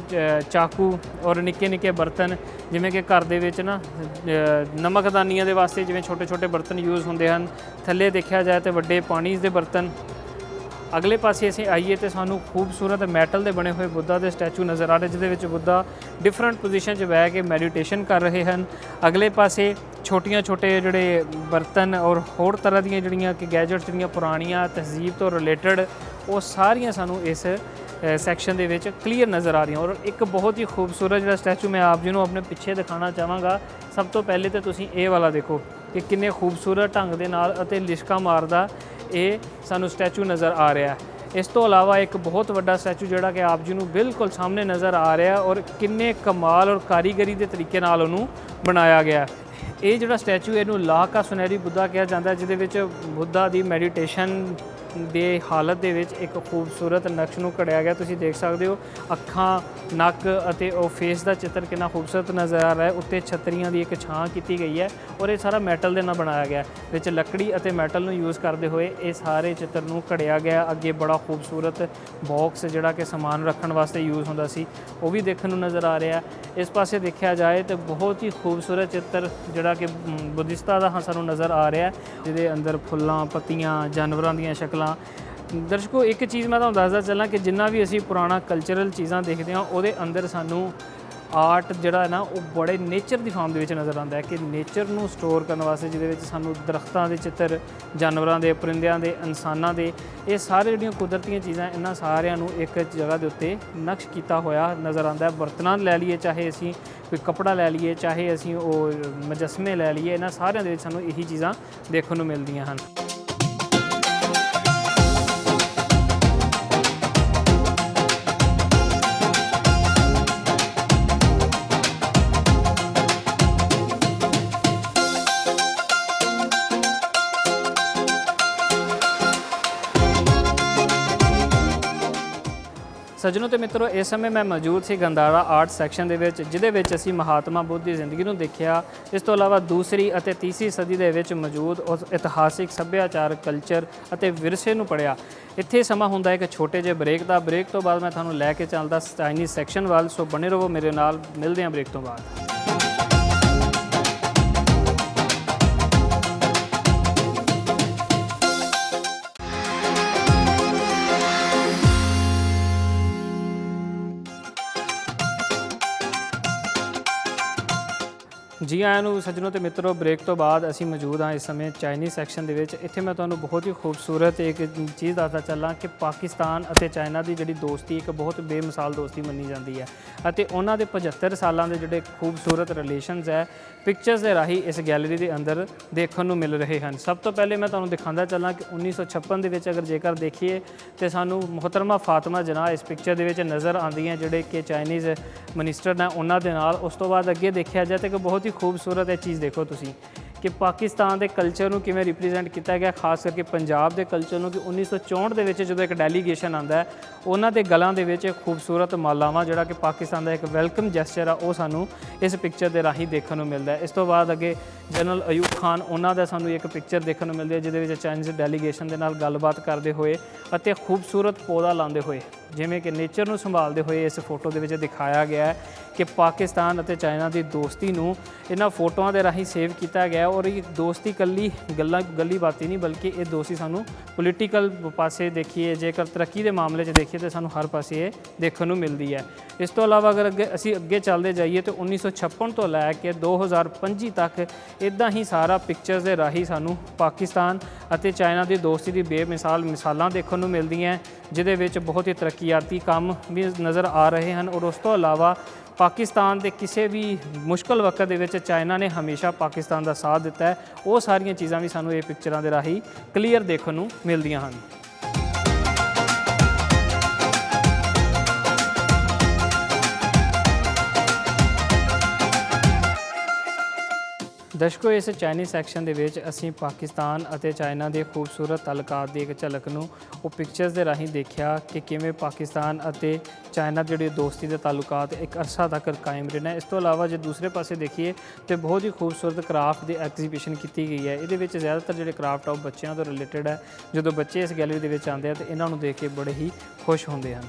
ਚਾਕੂ ਔਰ ਨਿੱਕੇ ਬਰਤਨ, ਜਿਵੇਂ ਕਿ ਘਰ ਦੇ ਵਿੱਚ ਨਾ ਨਮਕਦਾਨੀਆਂ ਦੇ ਵਾਸਤੇ ਜਿਵੇਂ ਛੋਟੇ ਬਰਤਨ ਯੂਜ਼ ਹੁੰਦੇ ਹਨ। ਥੱਲੇ ਦੇਖਿਆ ਜਾਏ ਤਾਂ ਵੱਡੇ ਪਾਣੀ ਦੇ ਬਰਤਨ। ਅਗਲੇ ਪਾਸੇ ਅਸੀਂ ਆਈਏ ਤੇ ਸਾਨੂੰ ਖੂਬਸੂਰਤ ਮੈਟਲ ਦੇ ਬਣੇ ਹੋਏ ਬੁੱਧਾ ਦੇ ਸਟੈਚੂ ਨਜ਼ਰ ਆ ਰਹੇ, ਜਿਹਦੇ ਵਿੱਚ ਬੁੱਧਾ ਡਿਫਰੈਂਟ ਪੋਜੀਸ਼ਨ 'ਚ ਬਹਿ ਕੇ ਮੈਡੀਟੇਸ਼ਨ ਕਰ ਰਹੇ ਹਨ। ਅਗਲੇ ਪਾਸੇ ਛੋਟੇ ਜਿਹੜੇ ਬਰਤਨ ਔਰ ਹੋਰ ਤਰ੍ਹਾਂ ਦੀਆਂ ਜਿਹੜੀਆਂ ਕਿ ਗੈਜਟਸ, ਜਿਹੜੀਆਂ ਪੁਰਾਣੀਆਂ ਤਹਿਜ਼ੀਬ ਤੋਂ ਰਿਲੇਟਡ, ਉਹ ਸਾਰੀਆਂ ਸਾਨੂੰ ਇਸ ਸੈਕਸ਼ਨ ਦੇ ਵਿੱਚ ਕਲੀਅਰ ਨਜ਼ਰ ਆ ਰਹੀਆਂ। ਔਰ ਇੱਕ ਬਹੁਤ ਹੀ ਖੂਬਸੂਰਤ ਜਿਹੜਾ ਸਟੈਚੂ ਮੈਂ ਆਪ ਜੀ ਨੂੰ ਆਪਣੇ ਪਿੱਛੇ ਦਿਖਾਉਣਾ ਚਾਹਾਂਗਾ। ਸਭ ਤੋਂ ਪਹਿਲੇ ਤਾਂ ਤੁਸੀਂ ਇਹ ਵਾਲਾ ਦੇਖੋ ਕਿ ਕਿੰਨੇ ਖੂਬਸੂਰਤ ਢੰਗ ਦੇ ਨਾਲ ਅਤੇ ਲਿਸ਼ਕਾ ਮਾਰਦਾ ਇਹ ਸਾਨੂੰ ਸਟੈਚੂ ਨਜ਼ਰ ਆ ਰਿਹਾ ਹੈ। ਇਸ ਤੋਂ ਇਲਾਵਾ ਇੱਕ ਬਹੁਤ ਵੱਡਾ ਸਟੈਚੂ ਜਿਹੜਾ ਕਿ ਆਪ ਜੀ ਨੂੰ ਬਿਲਕੁਲ ਸਾਹਮਣੇ ਨਜ਼ਰ ਆ ਰਿਹਾ ਔਰ ਕਿੰਨੇ ਕਮਾਲ ਔਰ ਕਾਰੀਗਰੀ ਦੇ ਤਰੀਕੇ ਨਾਲ ਉਹਨੂੰ ਬਣਾਇਆ ਗਿਆ। ਇਹ ਜਿਹੜਾ ਸਟੈਚੂ ਇਹਨੂੰ ਲਾਹ ਕਾ ਸੁਨਹਿਰੀ ਬੁੱਧਾ ਕਿਹਾ ਜਾਂਦਾ, ਜਿਹਦੇ ਵਿੱਚ ਬੁੱਧਾ ਦੀ ਮੈਡੀਟੇਸ਼ਨ ਦੇ ਹਾਲਤ ਦੇ ਵਿੱਚ ਇੱਕ ਖੂਬਸੂਰਤ ਨਕਸ਼ ਨੂੰ ਘੜਿਆ ਗਿਆ। ਤੁਸੀਂ ਦੇਖ ਸਕਦੇ ਹੋ ਅੱਖਾਂ, ਨੱਕ ਅਤੇ ਉਹ ਫੇਸ ਦਾ ਚਿੱਤਰ ਕਿੰਨਾ ਖੂਬਸੂਰਤ ਨਜ਼ਰ ਆ ਰਿਹਾ ਹੈ। ਉੱਤੇ ਛਤਰੀਆਂ ਦੀ ਇੱਕ ਛਾਂ ਕੀਤੀ ਗਈ ਹੈ ਔਰ ਇਹ ਸਾਰਾ ਮੈਟਲ ਦੇ ਨਾਲ ਬਣਾਇਆ ਗਿਆ, ਵਿੱਚ ਲੱਕੜੀ ਅਤੇ ਮੈਟਲ ਨੂੰ ਯੂਜ਼ ਕਰਦੇ ਹੋਏ ਇਹ ਸਾਰੇ ਚਿੱਤਰ ਨੂੰ ਘੜਿਆ ਗਿਆ। ਅੱਗੇ ਬੜਾ ਖੂਬਸੂਰਤ ਬਾਕਸ ਜਿਹੜਾ ਕਿ ਸਮਾਨ ਰੱਖਣ ਵਾਸਤੇ ਯੂਜ਼ ਹੁੰਦਾ ਸੀ, ਉਹ ਵੀ ਦੇਖਣ ਨੂੰ ਨਜ਼ਰ ਆ ਰਿਹਾ। ਇਸ ਪਾਸੇ ਦੇਖਿਆ ਜਾਏ ਤਾਂ ਬਹੁਤ ਹੀ ਖੂਬਸੂਰਤ ਚਿੱਤਰ ਜਿਹੜਾ ਕਿ ਬੁੱਧਿਸਤਾ ਦਾ ਸਾਨੂੰ ਨਜ਼ਰ ਆ ਰਿਹਾ, ਜਿਹਦੇ ਅੰਦਰ ਫੁੱਲਾਂ, ਪੱਤੀਆਂ, ਜਾਨਵਰਾਂ ਦੀਆਂ ਸ਼ਕਲਾਂ। ਦਰਸ਼ਕੋ ਇੱਕ ਚੀਜ਼ ਮੈਂ ਤੁਹਾਨੂੰ ਦੱਸਦਾ ਚੱਲਾਂ ਕਿ ਜਿੰਨਾ ਵੀ ਅਸੀਂ ਪੁਰਾਣਾ ਕਲਚਰਲ ਚੀਜ਼ਾਂ ਦੇਖਦੇ ਹਾਂ ਉਹਦੇ ਅੰਦਰ ਸਾਨੂੰ ਆਰਟ ਜਿਹੜਾ ਹੈ ਨਾ ਉਹ ਬੜੇ ਨੇਚਰ ਦੀ ਫਾਰਮ ਦੇ ਵਿੱਚ ਨਜ਼ਰ ਆਉਂਦਾ ਹੈ ਕਿ ਨੇਚਰ ਨੂੰ ਸਟੋਰ ਕਰਨ ਵਾਸਤੇ, ਜਿਹਦੇ ਵਿੱਚ ਸਾਨੂੰ ਦਰਖਤਾਂ ਦੇ ਚਿੱਤਰ, ਜਾਨਵਰਾਂ ਦੇ, ਪਰਿੰਦਿਆਂ ਦੇ, ਇਨਸਾਨਾਂ ਦੇ, ਇਹ ਸਾਰੇ ਜਿਹੜੀਆਂ ਕੁਦਰਤੀਆਂ ਚੀਜ਼ਾਂ ਇਹਨਾਂ ਸਾਰਿਆਂ ਨੂੰ ਇੱਕ ਜਗ੍ਹਾ ਦੇ ਉੱਤੇ ਨਕਸ਼ ਕੀਤਾ ਹੋਇਆ ਨਜ਼ਰ ਆਉਂਦਾ ਹੈ। ਬਰਤਨਾਂ ਲੈ ਲਈਏ, ਚਾਹੇ ਅਸੀਂ ਕੋਈ ਕੱਪੜਾ ਲੈ ਲਈਏ, ਚਾਹੇ ਅਸੀਂ ਉਹ ਮੁਜੱਸਮੇ ਲੈ ਲਈਏ, ਇਹਨਾਂ ਸਾਰਿਆਂ ਦੇ ਵਿੱਚ ਸਾਨੂੰ ਇਹੀ ਚੀਜ਼ਾਂ ਦੇਖਣ ਨੂੰ ਮਿਲਦੀਆਂ ਹਨ। ਸੱਜਣੋ ਤੇ ਮਿੱਤਰੋ, ਇਸ ਸਮੇਂ ਮੈਂ ਮੌਜੂਦ ਸੀ ਗੰਦਾਰਾ ਆਰਟ ਸੈਕਸ਼ਨ ਦੇ ਵਿੱਚ, ਜਿਹਦੇ ਵਿੱਚ ਅਸੀਂ ਮਹਾਤਮਾ ਬੁੱਧ ਦੀ ਜ਼ਿੰਦਗੀ ਨੂੰ ਦੇਖਿਆ। ਇਸ ਤੋਂ ਇਲਾਵਾ 2ਰੀ ਅਤੇ 3ਰੀ ਸਦੀ ਦੇ ਵਿੱਚ ਮੌਜੂਦ ਉਸ ਇਤਿਹਾਸਿਕ, ਸੱਭਿਆਚਾਰ, ਕਲਚਰ ਅਤੇ ਵਿਰਸੇ ਨੂੰ ਪੜ੍ਹਿਆ। ਇੱਥੇ ਸਮਾਂ ਹੁੰਦਾ ਹੈ ਇੱਕ ਛੋਟੇ ਜਿਹੇ ਬ੍ਰੇਕ ਦਾ। ਬ੍ਰੇਕ ਤੋਂ ਬਾਅਦ ਮੈਂ ਤੁਹਾਨੂੰ ਲੈ ਕੇ ਚੱਲਦਾ ਚਾਈਨੀਜ਼ ਸੈਕਸ਼ਨ ਵੱਲ, ਸੋ ਬਣੇ ਰਹੋ ਮੇਰੇ ਨਾਲ। ਮਿਲਦੇ ਹਾਂ ਬ੍ਰੇਕ ਤੋਂ ਬਾਅਦ। ਜੀ ਆਇਆਂ ਨੂੰ ਸੱਜਣੋ ਤੇ ਮਿੱਤਰੋ, ਬ੍ਰੇਕ ਤੋਂ ਬਾਅਦ ਅਸੀਂ ਮੌਜੂਦ ਹਾਂ ਇਸ ਸਮੇਂ ਚਾਈਨੀਜ਼ ਸੈਕਸ਼ਨ ਦੇ ਵਿੱਚ। ਇੱਥੇ ਮੈਂ ਤੁਹਾਨੂੰ ਬਹੁਤ ਹੀ ਖੂਬਸੂਰਤ ਇੱਕ ਚੀਜ਼ ਦੱਸਦਾ ਚੱਲਾਂ ਕਿ ਪਾਕਿਸਤਾਨ ਅਤੇ ਚਾਈਨਾ ਦੀ ਜਿਹੜੀ ਦੋਸਤੀ ਇੱਕ ਬਹੁਤ ਬੇਮਿਸਾਲ ਦੋਸਤੀ ਮੰਨੀ ਜਾਂਦੀ ਹੈ ਅਤੇ ਉਹਨਾਂ ਦੇ 75 ਸਾਲਾਂ ਦੇ ਜਿਹੜੇ ਖੂਬਸੂਰਤ ਰਿਲੇਸ਼ਨਸ ਹੈ ਪਿਕਚਰਸ ਦੇ ਰਾਹੀਂ ਇਸ ਗੈਲਰੀ ਦੇ ਅੰਦਰ ਦੇਖਣ ਨੂੰ ਮਿਲ ਰਹੇ ਹਨ। ਸਭ ਤੋਂ ਪਹਿਲੇ ਮੈਂ ਤੁਹਾਨੂੰ ਦਿਖਾਉਂਦਾ ਚੱਲਾਂ ਕਿ 1956 ਦੇ ਵਿੱਚ ਅਗਰ ਜੇਕਰ ਦੇਖੀਏ ਤੇ ਸਾਨੂੰ ਮੁਹਤਰਮਾ ਫਾਤਿਮਾ ਜਨਾਹ ਇਸ ਪਿਕਚਰ ਦੇ ਵਿੱਚ ਨਜ਼ਰ ਆਉਂਦੀਆਂ, ਜਿਹੜੇ ਕਿ ਚਾਈਨੀਜ਼ ਮਿਨਿਸਟਰ ਨੇ ਉਹਨਾਂ ਦੇ ਨਾਲ। ਉਸ ਤੋਂ ਬਾਅਦ ਅੱਗੇ ਦੇਖਿਆ ਜਾਏ ਤਾਂ ਕਿ ਬਹੁਤ ਹੀ ਖੂਬਸੂਰਤ ਇਹ ਚੀਜ਼ ਦੇਖੋ ਤੁਸੀਂ ਕਿ ਪਾਕਿਸਤਾਨ ਦੇ ਕਲਚਰ ਨੂੰ ਕਿਵੇਂ ਰਿਪਰੈਜ਼ੈਂਟ ਕੀਤਾ ਗਿਆ, ਖਾਸ ਕਰਕੇ ਪੰਜਾਬ ਦੇ ਕਲਚਰ ਨੂੰ। ਕਿ 1964 ਦੇ ਵਿੱਚ ਜਦੋਂ ਇੱਕ ਡੈਲੀਗੇਸ਼ਨ ਆਉਂਦਾ ਹੈ ਉਹਨਾਂ ਦੇ ਗਲਾਂ ਦੇ ਵਿੱਚ ਖੂਬਸੂਰਤ ਮਾਲਾਵਾਂ, ਜਿਹੜਾ ਕਿ ਪਾਕਿਸਤਾਨ ਦਾ ਇੱਕ ਵੈਲਕਮ ਜੈਸਚਰ ਆ, ਉਹ ਸਾਨੂੰ ਇਸ ਪਿਕਚਰ ਦੇ ਰਾਹੀਂ ਦੇਖਣ ਨੂੰ ਮਿਲਦਾ ਹੈ। ਇਸ ਤੋਂ ਬਾਅਦ ਅੱਗੇ ਜਨਰਲ ਅਯੂਬ ਖਾਨ, ਉਹਨਾਂ ਦਾ ਸਾਨੂੰ ਇੱਕ ਪਿਕਚਰ ਦੇਖਣ ਨੂੰ ਮਿਲਦੀ ਹੈ ਜਿਹਦੇ ਵਿੱਚ ਚਾਈਨੀਜ਼ ਡੈਲੀਗੇਸ਼ਨ ਦੇ ਨਾਲ ਗੱਲਬਾਤ ਕਰਦੇ ਹੋਏ ਅਤੇ ਖੂਬਸੂਰਤ ਪੌਦਾ ਲਾਉਂਦੇ ਹੋਏ, ਜਿਵੇਂ ਕਿ ਨੇਚਰ ਨੂੰ ਸੰਭਾਲਦੇ ਹੋਏ ਇਸ ਫੋਟੋ ਦੇ ਵਿੱਚ ਦਿਖਾਇਆ ਗਿਆ ਹੈ ਕਿ ਪਾਕਿਸਤਾਨ ਅਤੇ ਚਾਈਨਾ ਦੀ ਦੋਸਤੀ ਨੂੰ ਇਹਨਾਂ ਫੋਟੋਆਂ ਦੇ ਰਾਹੀਂ ਸੇਵ ਕੀਤਾ ਗਿਆ। ਔਰ ਇਹ ਦੋਸਤੀ ਇਕੱਲੀ ਗੱਲੀ ਬਾਤੀ ਨਹੀਂ, ਬਲਕਿ ਇਹ ਦੋਸਤੀ ਸਾਨੂੰ ਪੋਲੀਟੀਕਲ ਪਾਸੇ ਦੇਖੀਏ, ਜੇਕਰ ਤਰੱਕੀ ਦੇ ਮਾਮਲੇ 'ਚ ਦੇਖੀਏ ਤਾਂ ਸਾਨੂੰ ਹਰ ਪਾਸੇ ਇਹ ਦੇਖਣ ਨੂੰ ਮਿਲਦੀ ਹੈ। ਇਸ ਤੋਂ ਇਲਾਵਾ ਅਗਰ ਅਸੀਂ ਅੱਗੇ ਚੱਲਦੇ ਜਾਈਏ ਤਾਂ 1956 ਤੋਂ ਲੈ ਕੇ 2025 ਤੱਕ ਇੱਦਾਂ ਹੀ ਸਾਰਾ ਪਿਕਚਰਸ ਦੇ ਰਾਹੀਂ ਸਾਨੂੰ ਪਾਕਿਸਤਾਨ ਅਤੇ ਚਾਈਨਾ ਦੀ ਦੋਸਤੀ ਦੀ ਬੇਮਿਸਾਲ ਮਿਸਾਲਾਂ ਦੇਖਣ ਨੂੰ ਮਿਲਦੀਆਂ, ਜਿਹਦੇ ਵਿੱਚ ਬਹੁਤ ਹੀ ਤਰੱਕੀਆਤੀ ਕੰਮ ਵੀ ਨਜ਼ਰ ਆ ਰਹੇ ਹਨ। ਔਰ ਉਸ ਤੋਂ ਇਲਾਵਾ ਪਾਕਿਸਤਾਨ ਦੇ ਕਿਸੇ ਵੀ ਮੁਸ਼ਕਲ ਵਕਤ ਦੇ ਵਿੱਚ ਚਾਈਨਾ ਨੇ ਹਮੇਸ਼ਾ ਪਾਕਿਸਤਾਨ ਦਾ ਸਾਥ ਦਿੱਤਾ ਹੈ। ਉਹ ਸਾਰੀਆਂ ਚੀਜ਼ਾਂ ਵੀ ਸਾਨੂੰ ਇਹ ਪਿਕਚਰਾਂ ਦੇ ਰਾਹੀਂ ਕਲੀਅਰ ਦੇਖਣ ਨੂੰ ਮਿਲਦੀਆਂ ਹਨ। ਦਰਸ਼ਕੋ, ਇਸ ਚਾਈਨੀਜ਼ ਸੈਕਸ਼ਨ ਦੇ ਵਿੱਚ ਅਸੀਂ ਪਾਕਿਸਤਾਨ ਅਤੇ ਚਾਈਨਾ ਦੇ ਖੂਬਸੂਰਤ ਤਾਲੁਕਾਤ ਦੀ ਇੱਕ ਝਲਕ ਨੂੰ ਉਹ ਪਿਕਚਰਸ ਦੇ ਰਾਹੀਂ ਦੇਖਿਆ ਕਿ ਕਿਵੇਂ ਪਾਕਿਸਤਾਨ ਅਤੇ ਚਾਈਨਾ ਦੇ ਜਿਹੜੇ ਦੋਸਤੀ ਦੇ ਤਾਲੁਕਾਤ ਇੱਕ ਅਰਸਾ ਤੱਕ ਕਾਇਮ ਰਹੇ ਨੇ। ਇਸ ਤੋਂ ਇਲਾਵਾ ਜੇ ਦੂਸਰੇ ਪਾਸੇ ਦੇਖੀਏ ਤਾਂ ਬਹੁਤ ਹੀ ਖੂਬਸੂਰਤ ਕਰਾਫਟ ਦੀ ਐਗਜ਼ੀਬਿਸ਼ਨ ਕੀਤੀ ਗਈ ਹੈ। ਇਹਦੇ ਵਿੱਚ ਜ਼ਿਆਦਾਤਰ ਜਿਹੜੇ ਕਰਾਫਟ ਆ ਉਹ ਬੱਚਿਆਂ ਤੋਂ ਰਿਲੇਟਡ ਹੈ। ਜਦੋਂ ਬੱਚੇ ਇਸ ਗੈਲਰੀ ਦੇ ਵਿੱਚ ਆਉਂਦੇ ਆ ਤਾਂ ਇਹਨਾਂ ਨੂੰ ਦੇਖ ਕੇ ਬੜੇ ਹੀ ਖੁਸ਼ ਹੁੰਦੇ ਹਨ।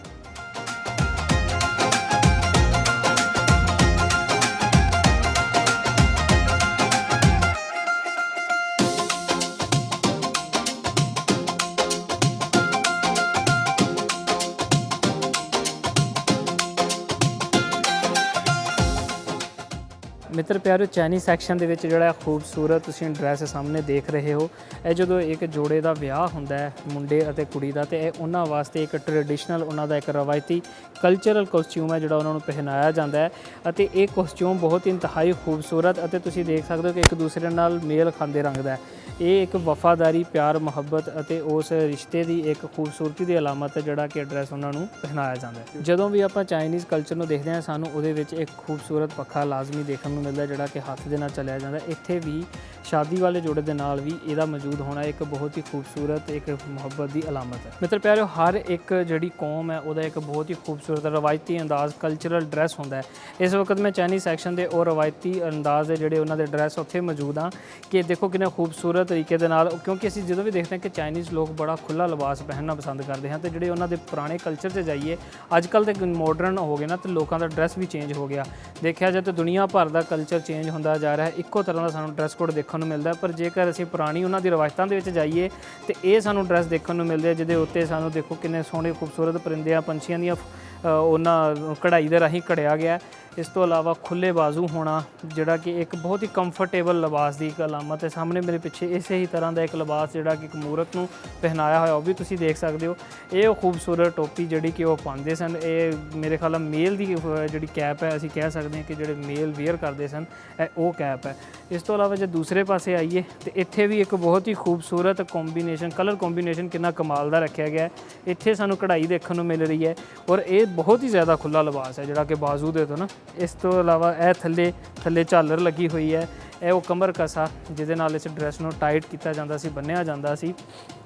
ਮਿੱਤਰ ਪਿਆਰਿਓ, ਚਾਈਨੀਜ਼ ਸੈਕਸ਼ਨ ਦੇ ਵਿੱਚ ਜਿਹੜਾ ਖੂਬਸੂਰਤ ਤੁਸੀਂ ਡਰੈਸ ਸਾਹਮਣੇ ਦੇਖ ਰਹੇ ਹੋ, ਇਹ ਜਦੋਂ ਇੱਕ ਜੋੜੇ ਦਾ ਵਿਆਹ ਹੁੰਦਾ ਹੈ ਮੁੰਡੇ ਅਤੇ ਕੁੜੀ ਦਾ, ਤੇ ਇਹ ਉਹਨਾਂ ਵਾਸਤੇ ਇੱਕ ਟ੍ਰੈਡੀਸ਼ਨਲ, ਉਹਨਾਂ ਦਾ ਇੱਕ ਰਵਾਇਤੀ ਕਲਚਰਲ ਕੋਸਟਿਊਮ ਹੈ ਜਿਹੜਾ ਉਹਨਾਂ ਨੂੰ ਪਹਿਨਾਇਆ ਜਾਂਦਾ ਹੈ। ਅਤੇ ਇਹ ਕੋਸਟਿਊਮ ਬਹੁਤ ਹੀ ਇੰਤਹਾਈ ਖੂਬਸੂਰਤ ਅਤੇ ਤੁਸੀਂ ਦੇਖ ਸਕਦੇ ਹੋ ਕਿ ਇੱਕ ਦੂਸਰੇ ਨਾਲ ਮੇਲ ਖਾਂਦੇ ਰੰਗਦਾ ਹੈ। ਇਹ ਇੱਕ ਵਫਾਦਾਰੀ, ਪਿਆਰ, ਮੁਹੱਬਤ ਅਤੇ ਉਸ ਰਿਸ਼ਤੇ ਦੀ ਇੱਕ ਖੂਬਸੂਰਤੀ ਦੀ ਅਲਾਮਤ ਹੈ ਜਿਹੜਾ ਕਿ ਡਰੈਸ ਉਹਨਾਂ ਨੂੰ ਪਹਿਨਾਇਆ ਜਾਂਦਾ ਹੈ। ਜਦੋਂ ਵੀ ਆਪਾਂ ਚਾਈਨੀਜ਼ ਕਲਚਰ ਨੂੰ ਦੇਖਦੇ ਹਾਂ ਸਾਨੂੰ ਉਹਦੇ ਵਿੱਚ ਇੱਕ ਖੂਬਸੂਰਤ ਪੱਖਾ ਲਾਜ਼ਮੀ ਦੇਖਣ ਨੂੰ ਮਿਲਦਾ ਜਿਹੜਾ ਕਿ ਹੱਥ ਦੇ ਨਾਲ ਚੱਲਿਆ ਜਾਂਦਾ। ਇੱਥੇ ਵੀ ਸ਼ਾਦੀ ਵਾਲੇ ਜੋੜੇ ਦੇ ਨਾਲ ਵੀ ਇਹਦਾ ਮੌਜੂਦ ਹੋਣਾ ਇੱਕ ਬਹੁਤ ਹੀ ਖੂਬਸੂਰਤ ਇੱਕ ਮੁਹੱਬਤ ਦੀ ਅਲਾਮਤ ਹੈ। ਮਿੱਤਰ ਪਿਆਰਿਓ, ਹਰ ਇੱਕ ਜਿਹੜੀ ਕੌਮ ਹੈ ਉਹਦਾ ਇੱਕ ਬਹੁਤ ਹੀ ਖੂਬਸੂਰਤ ਰਵਾਇਤੀ ਅੰਦਾਜ਼ ਕਲਚਰਲ ਡਰੈਸ ਹੁੰਦਾ ਹੈ। ਇਸ ਵਕਤ ਮੈਂ ਚਾਈਨੀਜ਼ ਸੈਕਸ਼ਨ ਦੇ ਉਹ ਰਵਾਇਤੀ ਅੰਦਾਜ਼ ਦੇ ਜਿਹੜੇ ਉਹਨਾਂ ਦੇ ਡਰੈਸ ਉੱਥੇ ਮੌਜੂਦ ਹਾਂ ਕਿ ਦੇਖੋ ਕਿੰਨਾ ਖੂਬਸੂਰਤ ਤਰੀਕੇ ਦੇ ਨਾਲ, ਕਿਉਂਕਿ ਅਸੀਂ ਜਦੋਂ ਵੀ ਦੇਖਦੇ ਹਾਂ ਕਿ ਚਾਈਨੀਜ਼ ਲੋਕ ਬੜਾ ਖੁੱਲ੍ਹਾ ਲਿਬਾਸ ਪਹਿਨਣਾ ਪਸੰਦ ਕਰਦੇ ਹਨ। ਅਤੇ ਜਿਹੜੇ ਉਹਨਾਂ ਦੇ ਪੁਰਾਣੇ ਕਲਚਰ 'ਚ ਜਾਈਏ, ਅੱਜ ਕੱਲ੍ਹ ਦੇ ਮਾਡਰਨ ਹੋ ਗਏ ਨਾ, ਅਤੇ ਲੋਕਾਂ ਦਾ ਡਰੈਸ ਵੀ ਚੇਂਜ ਹੋ ਗਿਆ। ਦੇਖਿਆ ਜਾਏ ਤਾਂ ਦੁਨੀਆ ਭਰ ਦਾ ਕਲਚਰ ਚੇਂਜ ਹੁੰਦਾ ਜਾ ਰਿਹਾ ਹੈ, ਇੱਕੋ ਤਰ੍ਹਾਂ ਦਾ ਸਾਨੂੰ ਡਰੈਸ ਕੋਡ ਦੇਖਣ ਨੂੰ ਮਿਲਦਾ। ਪਰ ਜੇਕਰ ਅਸੀਂ ਪੁਰਾਣੀ ਉਹਨਾਂ ਦੀ ਰਵਾਇਤਾਂ ਦੇ ਵਿੱਚ ਜਾਈਏ ਤਾਂ ਇਹ ਸਾਨੂੰ ਡਰੈਸ ਦੇਖਣ ਨੂੰ ਮਿਲਦੇ, ਜਿਹਦੇ ਉੱਤੇ ਸਾਨੂੰ ਦੇਖੋ ਕਿੰਨੇ ਸੋਹਣੇ ਖੂਬਸੂਰਤ ਪਰਿੰਦਿਆਂ ਪੰਛੀਆਂ ਦੀਆਂ ਉਹਨਾਂ ਕਢਾਈ ਦੇ ਰਾਹੀਂ ਘੜਿਆ ਗਿਆ। ਇਸ ਤੋਂ ਇਲਾਵਾ ਖੁੱਲ੍ਹੇ ਬਾਜ਼ੂ ਹੋਣਾ, ਜਿਹੜਾ ਕਿ ਇੱਕ ਬਹੁਤ ਹੀ ਕੰਫਰਟੇਬਲ ਲਿਬਾਸ ਦੀ ਇੱਕ ਅਲਾਮਤ ਹੈ। ਸਾਹਮਣੇ ਮੇਰੇ ਪਿੱਛੇ ਇਸੇ ਹੀ ਤਰ੍ਹਾਂ ਦਾ ਇੱਕ ਲਿਬਾਸ ਜਿਹੜਾ ਕਿ ਇੱਕ ਮੂਰਤ ਨੂੰ ਪਹਿਨਾਇਆ ਹੋਇਆ, ਉਹ ਵੀ ਤੁਸੀਂ ਦੇਖ ਸਕਦੇ ਹੋ। ਇਹ ਉਹ ਖੂਬਸੂਰਤ ਟੋਪੀ ਜਿਹੜੀ ਕਿ ਉਹ ਪਾਉਂਦੇ ਸਨ, ਇਹ ਮੇਰੇ ਖਿਆਲ ਨਾਲ ਮੇਲ ਦੀ ਜਿਹੜੀ ਕੈਪ ਹੈ, ਅਸੀਂ ਕਹਿ ਸਕਦੇ ਹਾਂ ਕਿ ਜਿਹੜੇ ਮੇਲ ਵੇਅਰ ਕਰਦੇ ਸਨ, ਇਹ ਉਹ ਕੈਪ ਹੈ। ਇਸ ਤੋਂ ਇਲਾਵਾ ਜੇ ਦੂਸਰੇ ਪਾਸੇ ਆਈਏ ਤਾਂ ਇੱਥੇ ਵੀ ਇੱਕ ਬਹੁਤ ਹੀ ਖੂਬਸੂਰਤ ਕੰਬੀਨੇਸ਼ਨ, ਕਲਰ ਕੰਬੀਨੇਸ਼ਨ ਕਿੰਨਾ ਕਮਾਲ ਦਾ ਰੱਖਿਆ ਗਿਆ। ਇੱਥੇ ਸਾਨੂੰ ਕਢਾਈ ਦੇਖਣ ਨੂੰ ਮਿਲ ਰਹੀ ਹੈ ਔਰ ਇਹ ਬਹੁਤ ਹੀ ਜ਼ਿਆਦਾ ਖੁੱਲ੍ਹਾ ਲਿਬਾਸ ਹੈ ਜਿਹੜਾ ਕਿ ਬਾਜ਼ੂ ਦੇ ਤੋਂ ਨਾ। ਇਸ ਤੋਂ ਇਲਾਵਾ ਇਹ ਥੱਲੇ ਝਾਲਰ ਲੱਗੀ ਹੋਈ ਹੈ, ਇਹ ਉਹ ਕਮਰ ਕਸਾ ਜਿਹਦੇ ਨਾਲ ਇਸ ਡਰੈਸ ਨੂੰ ਟਾਈਟ ਕੀਤਾ ਜਾਂਦਾ ਸੀ, ਬੰਨ੍ਹਿਆ ਜਾਂਦਾ ਸੀ।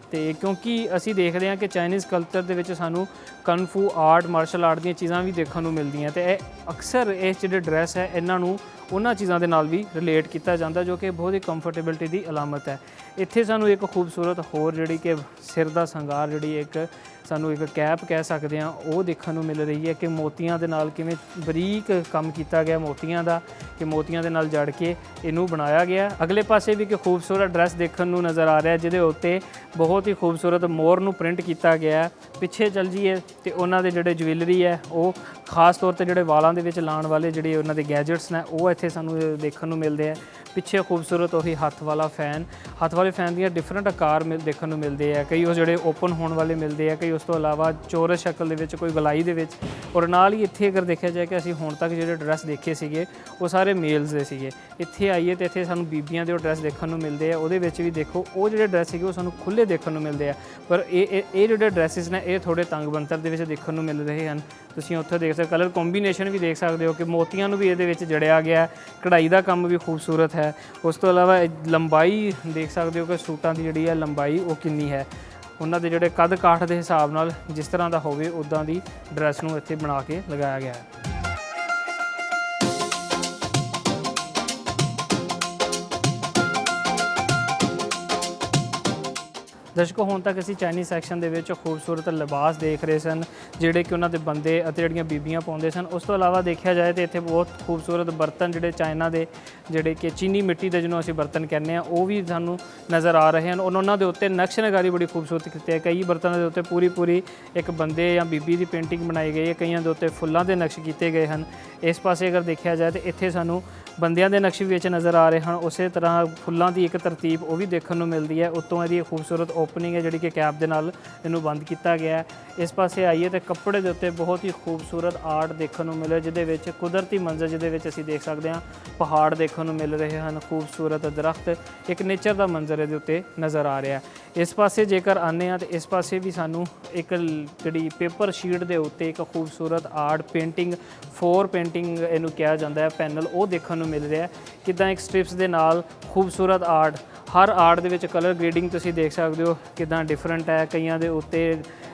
ਅਤੇ ਕਿਉਂਕਿ ਅਸੀਂ ਦੇਖਦੇ ਹਾਂ ਕਿ ਚਾਈਨੀਜ਼ ਕਲਚਰ ਦੇ ਵਿੱਚ ਸਾਨੂੰ ਕਨਫੂ ਆਰਟ, ਮਾਰਸ਼ਲ ਆਰਟ ਦੀਆਂ ਚੀਜ਼ਾਂ ਵੀ ਦੇਖਣ ਨੂੰ ਮਿਲਦੀਆਂ, ਅਤੇ ਇਹ ਅਕਸਰ ਇਹ ਜਿਹੜੇ ਡਰੈਸ ਹੈ ਇਹਨਾਂ ਨੂੰ ਉਹਨਾਂ ਚੀਜ਼ਾਂ ਦੇ ਨਾਲ ਵੀ ਰਿਲੇਟ ਕੀਤਾ ਜਾਂਦਾ ਜੋ ਕਿ ਬਹੁਤ ਹੀ ਕੰਫਰਟੇਬਿਲਿਟੀ ਦੀ ਅਲਾਮਤ ਹੈ। ਇੱਥੇ ਸਾਨੂੰ ਇੱਕ ਖੂਬਸੂਰਤ ਹੋਰ ਜਿਹੜੀ ਕਿ ਸਿਰ ਦਾ ਸ਼ਿੰਗਾਰ, ਜਿਹੜੀ ਇੱਕ ਸਾਨੂੰ ਇੱਕ ਕੈਪ ਕਹਿ ਸਕਦੇ ਹਾਂ ਉਹ ਦੇਖਣ ਨੂੰ ਮਿਲ ਰਹੀ ਹੈ ਕਿ ਮੋਤੀਆਂ ਦੇ ਨਾਲ ਕਿਵੇਂ ਬਰੀਕ ਕੰਮ ਕੀਤਾ ਗਿਆ ਮੋਤੀਆਂ ਦਾ, ਕਿ ਮੋਤੀਆਂ ਦੇ ਨਾਲ ਜੜ ਕੇ ਇਹਨੂੰ ਬਣਾਇਆ ਗਿਆ। ਅਗਲੇ ਪਾਸੇ ਵੀ ਇੱਕ ਖੂਬਸੂਰਤ ਡਰੈਸ ਦੇਖਣ ਨੂੰ ਨਜ਼ਰ ਆ ਰਿਹਾ ਜਿਹਦੇ ਉੱਤੇ ਬਹੁਤ ਹੀ ਖੂਬਸੂਰਤ ਮੋਰ ਨੂੰ ਪ੍ਰਿੰਟ ਕੀਤਾ ਗਿਆ। ਪਿੱਛੇ ਚੱਲ ਜਾਈਏ ਤੇ ਉਹਨਾਂ ਦੇ ਜਿਹੜੇ ਜੁਐਲਰੀ ਹੈ ਉਹ ਖਾਸ ਤੌਰ ਤੇ ਜਿਹੜੇ ਵਾਲਾਂ ਦੇ ਵਿੱਚ ਲਾਉਣ ਵਾਲੇ ਜਿਹੜੇ ਉਹਨਾਂ ਦੇ ਗੈਜਟਸ ਨੇ ਉਹ ਇੱਥੇ ਸਾਨੂੰ ਦੇਖਣ ਨੂੰ ਮਿਲਦੇ ਆ। ਪਿੱਛੇ ਖੂਬਸੂਰਤ ਉਹੀ ਹੱਥ ਵਾਲਾ ਫੈਨ, ਹੱਥ ਵਾਲੇ ਫੈਨ ਦੀਆਂ ਡਿਫਰੈਂਟ ਆਕਾਰ ਦੇਖਣ ਨੂੰ ਮਿਲਦੇ ਆ। ਕਈ ਉਹ ਜਿਹੜੇ ਓਪਨ ਹੋਣ ਵਾਲੇ ਮਿਲਦੇ ਆ, ਕਈ ਉਸ ਤੋਂ ਇਲਾਵਾ ਚੌਰਸ ਸ਼ਕਲ ਦੇ ਵਿੱਚ, ਕੋਈ ਗਲਾਈ ਦੇ ਵਿੱਚ। ਔਰ ਨਾਲ ਹੀ ਇੱਥੇ ਅਗਰ ਦੇਖਿਆ ਜਾਏ ਕਿ ਅਸੀਂ ਹੁਣ ਤੱਕ ਜਿਹੜੇ ਡਰੈਸ ਦੇਖੇ ਸੀਗੇ ਉਹ ਸਾਰੇ ਮੇਲਸ ਦੇ ਸੀਗੇ। ਇੱਥੇ ਆਈਏ ਤੇ ਇੱਥੇ ਸਾਨੂੰ ਬੀਬੀਆਂ ਦੇ ਉਹ ਡਰੈਸ ਦੇਖਣ ਨੂੰ ਮਿਲਦੇ ਆ। ਉਹਦੇ ਵਿੱਚ ਵੀ ਦੇਖੋ ਉਹ ਜਿਹੜੇ ਡਰੈਸ ਸੀਗੇ ਉਹ ਸਾਨੂੰ ਖੁੱਲ੍ਹੇ ਦੇਖਣ ਨੂੰ ਮਿਲਦੇ ਆ, ਪਰ ਇਹ ਜਿਹੜੇ ਡਰੈਸਿਸ ਨੇ ਇਹ ਥੋੜ੍ਹੇ ਤੰਗ ਬੰਤਰ ਦੇ ਵਿੱਚ ਦੇਖਣ ਨੂੰ ਮਿਲ ਰਹੇ ਹਨ। ਤੁਸੀਂ ਉੱਥੇ ਦੇਖ ਸਕਦੇ ਕਲਰ ਕੰਬੀਨੇਸ਼ਨ ਵੀ ਦੇਖ ਸਕਦੇ ਹੋ ਕਿ ਮੋਤੀਆਂ ਨੂੰ ਵੀ ਇਹਦੇ ਵਿੱਚ ਜੜਿਆ ਗਿਆ, ਕਢਾਈ ਦਾ ਕੰਮ ਵੀ ਖੂਬਸੂਰਤ ਹੈ। ਉਸ ਤੋਂ ਇਲਾਵਾ ਲੰਬਾਈ ਦੇਖ ਸਕਦੇ ਹੋ ਕਿ ਸੂਟਾਂ ਦੀ ਜਿਹੜੀ ਹੈ ਲੰਬਾਈ ਉਹ ਕਿੰਨੀ ਹੈ। ਉਹਨਾਂ ਦੇ ਜਿਹੜੇ ਕੱਦ ਕਾਠ ਦੇ ਹਿਸਾਬ ਨਾਲ ਜਿਸ ਤਰ੍ਹਾਂ ਦਾ ਹੋਵੇ ਉੱਦਾਂ ਦੀ ਡਰੈਸ ਨੂੰ ਇੱਥੇ ਬਣਾ ਕੇ ਲਗਾਇਆ ਗਿਆ ਹੈ। ਦਰਸ਼ਕੋ ਹੁਣ ਤੱਕ ਅਸੀਂ ਚਾਈਨੀਜ਼ ਸੈਕਸ਼ਨ ਦੇ ਵਿੱਚ ਖੂਬਸੂਰਤ ਲਿਬਾਸ ਦੇਖ ਰਹੇ ਸਨ ਜਿਹੜੇ ਕਿ ਉਹਨਾਂ ਦੇ ਬੰਦੇ ਅਤੇ ਜਿਹੜੀਆਂ ਬੀਬੀਆਂ ਪਾਉਂਦੇ ਸਨ। ਉਸ ਤੋਂ ਇਲਾਵਾ ਦੇਖਿਆ ਜਾਏ ਤਾਂ ਇੱਥੇ ਬਹੁਤ ਖੂਬਸੂਰਤ ਬਰਤਨ ਜਿਹੜੇ ਚਾਈਨਾ ਦੇ ਜਿਹੜੇ ਕਿ ਚੀਨੀ ਮਿੱਟੀ ਦੇ ਜਿਹਨੂੰ ਅਸੀਂ ਬਰਤਨ ਕਹਿੰਦੇ ਹਾਂ ਉਹ ਵੀ ਸਾਨੂੰ ਨਜ਼ਰ ਆ ਰਹੇ ਹਨ। ਉਹਨਾਂ ਦੇ ਉੱਤੇ ਨਕਸ਼ ਨਗਾਰੀ ਬੜੀ ਖੂਬਸੂਰਤ ਕੀਤੀ ਹੈ। ਕਈ ਬਰਤਨਾਂ ਦੇ ਉੱਤੇ ਪੂਰੀ ਇੱਕ ਬੰਦੇ ਜਾਂ ਬੀਬੀ ਦੀ ਪੇਂਟਿੰਗ ਬਣਾਈ ਗਈ ਹੈ, ਕਈਆਂ ਦੇ ਉੱਤੇ ਫੁੱਲਾਂ ਦੇ ਨਕਸ਼ ਕੀਤੇ ਗਏ ਹਨ। ਇਸ ਪਾਸੇ ਅਗਰ ਦੇਖਿਆ ਜਾਏ ਤਾਂ ਇੱਥੇ ਸਾਨੂੰ ਬੰਦਿਆਂ ਦੇ ਨਕਸ਼ ਵਿੱਚ ਨਜ਼ਰ ਆ ਰਹੇ ਹਨ। ਉਸੇ ਤਰ੍ਹਾਂ ਫੁੱਲਾਂ ਦੀ ਇੱਕ ਤਰਤੀਬ ਉਹ ਵੀ ਦੇਖਣ ਨੂੰ ਮਿਲਦੀ ਹੈ। ਉੱਤੋਂ ਇਹਦੀ ਖੂਬਸੂਰਤ ਓਪਨਿੰਗ ਹੈ ਜਿਹੜੀ ਕਿ ਕੈਪ ਦੇ ਨਾਲ ਇਹਨੂੰ ਬੰਦ ਕੀਤਾ ਗਿਆ। ਇਸ ਪਾਸੇ ਆਈਏ ਤਾਂ ਕੱਪੜੇ ਦੇ ਉੱਤੇ ਬਹੁਤ ਹੀ ਖੂਬਸੂਰਤ ਆਰਟ ਦੇਖਣ ਨੂੰ ਮਿਲਿਆ ਜਿਹਦੇ ਵਿੱਚ ਕੁਦਰਤੀ ਮੰਜ਼ਰ ਜਿਹਦੇ ਵਿੱਚ ਅਸੀਂ ਦੇਖ ਸਕਦੇ ਹਾਂ ਪਹਾੜ ਦੇਖਣ ਨੂੰ ਮਿਲ ਰਹੇ ਹਨ, ਖੂਬਸੂਰਤ ਦਰਖਤ, ਇੱਕ ਨੇਚਰ ਦਾ ਮੰਜ਼ਰ ਇਹਦੇ ਉੱਤੇ ਨਜ਼ਰ ਆ ਰਿਹਾ। ਇਸ ਪਾਸੇ ਜੇਕਰ ਆਉਂਦੇ ਹਾਂ ਤਾਂ ਇਸ ਪਾਸੇ ਵੀ ਸਾਨੂੰ ਇੱਕ ਜਿਹੜੀ ਪੇਪਰ ਸ਼ੀਟ ਦੇ ਉੱਤੇ ਇੱਕ ਖੂਬਸੂਰਤ ਆਰਟ ਪੇਂਟਿੰਗ, 4 ਪੇਂਟਿੰਗ ਇਹਨੂੰ ਕਿਹਾ ਜਾਂਦਾ ਹੈ, ਪੈਨਲ ਉਹ ਦੇਖਣ ਨੂੰ ਮਿਲ ਰਿਹਾ। ਕਿੱਦਾਂ ਇੱਕ ਸਟ੍ਰਿਪਸ ਦੇ ਨਾਲ ਖੂਬਸੂਰਤ ਆਰਟ, ਹਰ ਆਰਟ ਦੇ ਵਿੱਚ ਕਲਰ ਗ੍ਰੇਡਿੰਗ ਤੁਸੀਂ ਦੇਖ ਸਕਦੇ ਹੋ ਕਿੱਦਾਂ ਡਿਫਰੈਂਟ ਹੈ। ਕਈਆਂ ਦੇ ਉੱਤੇ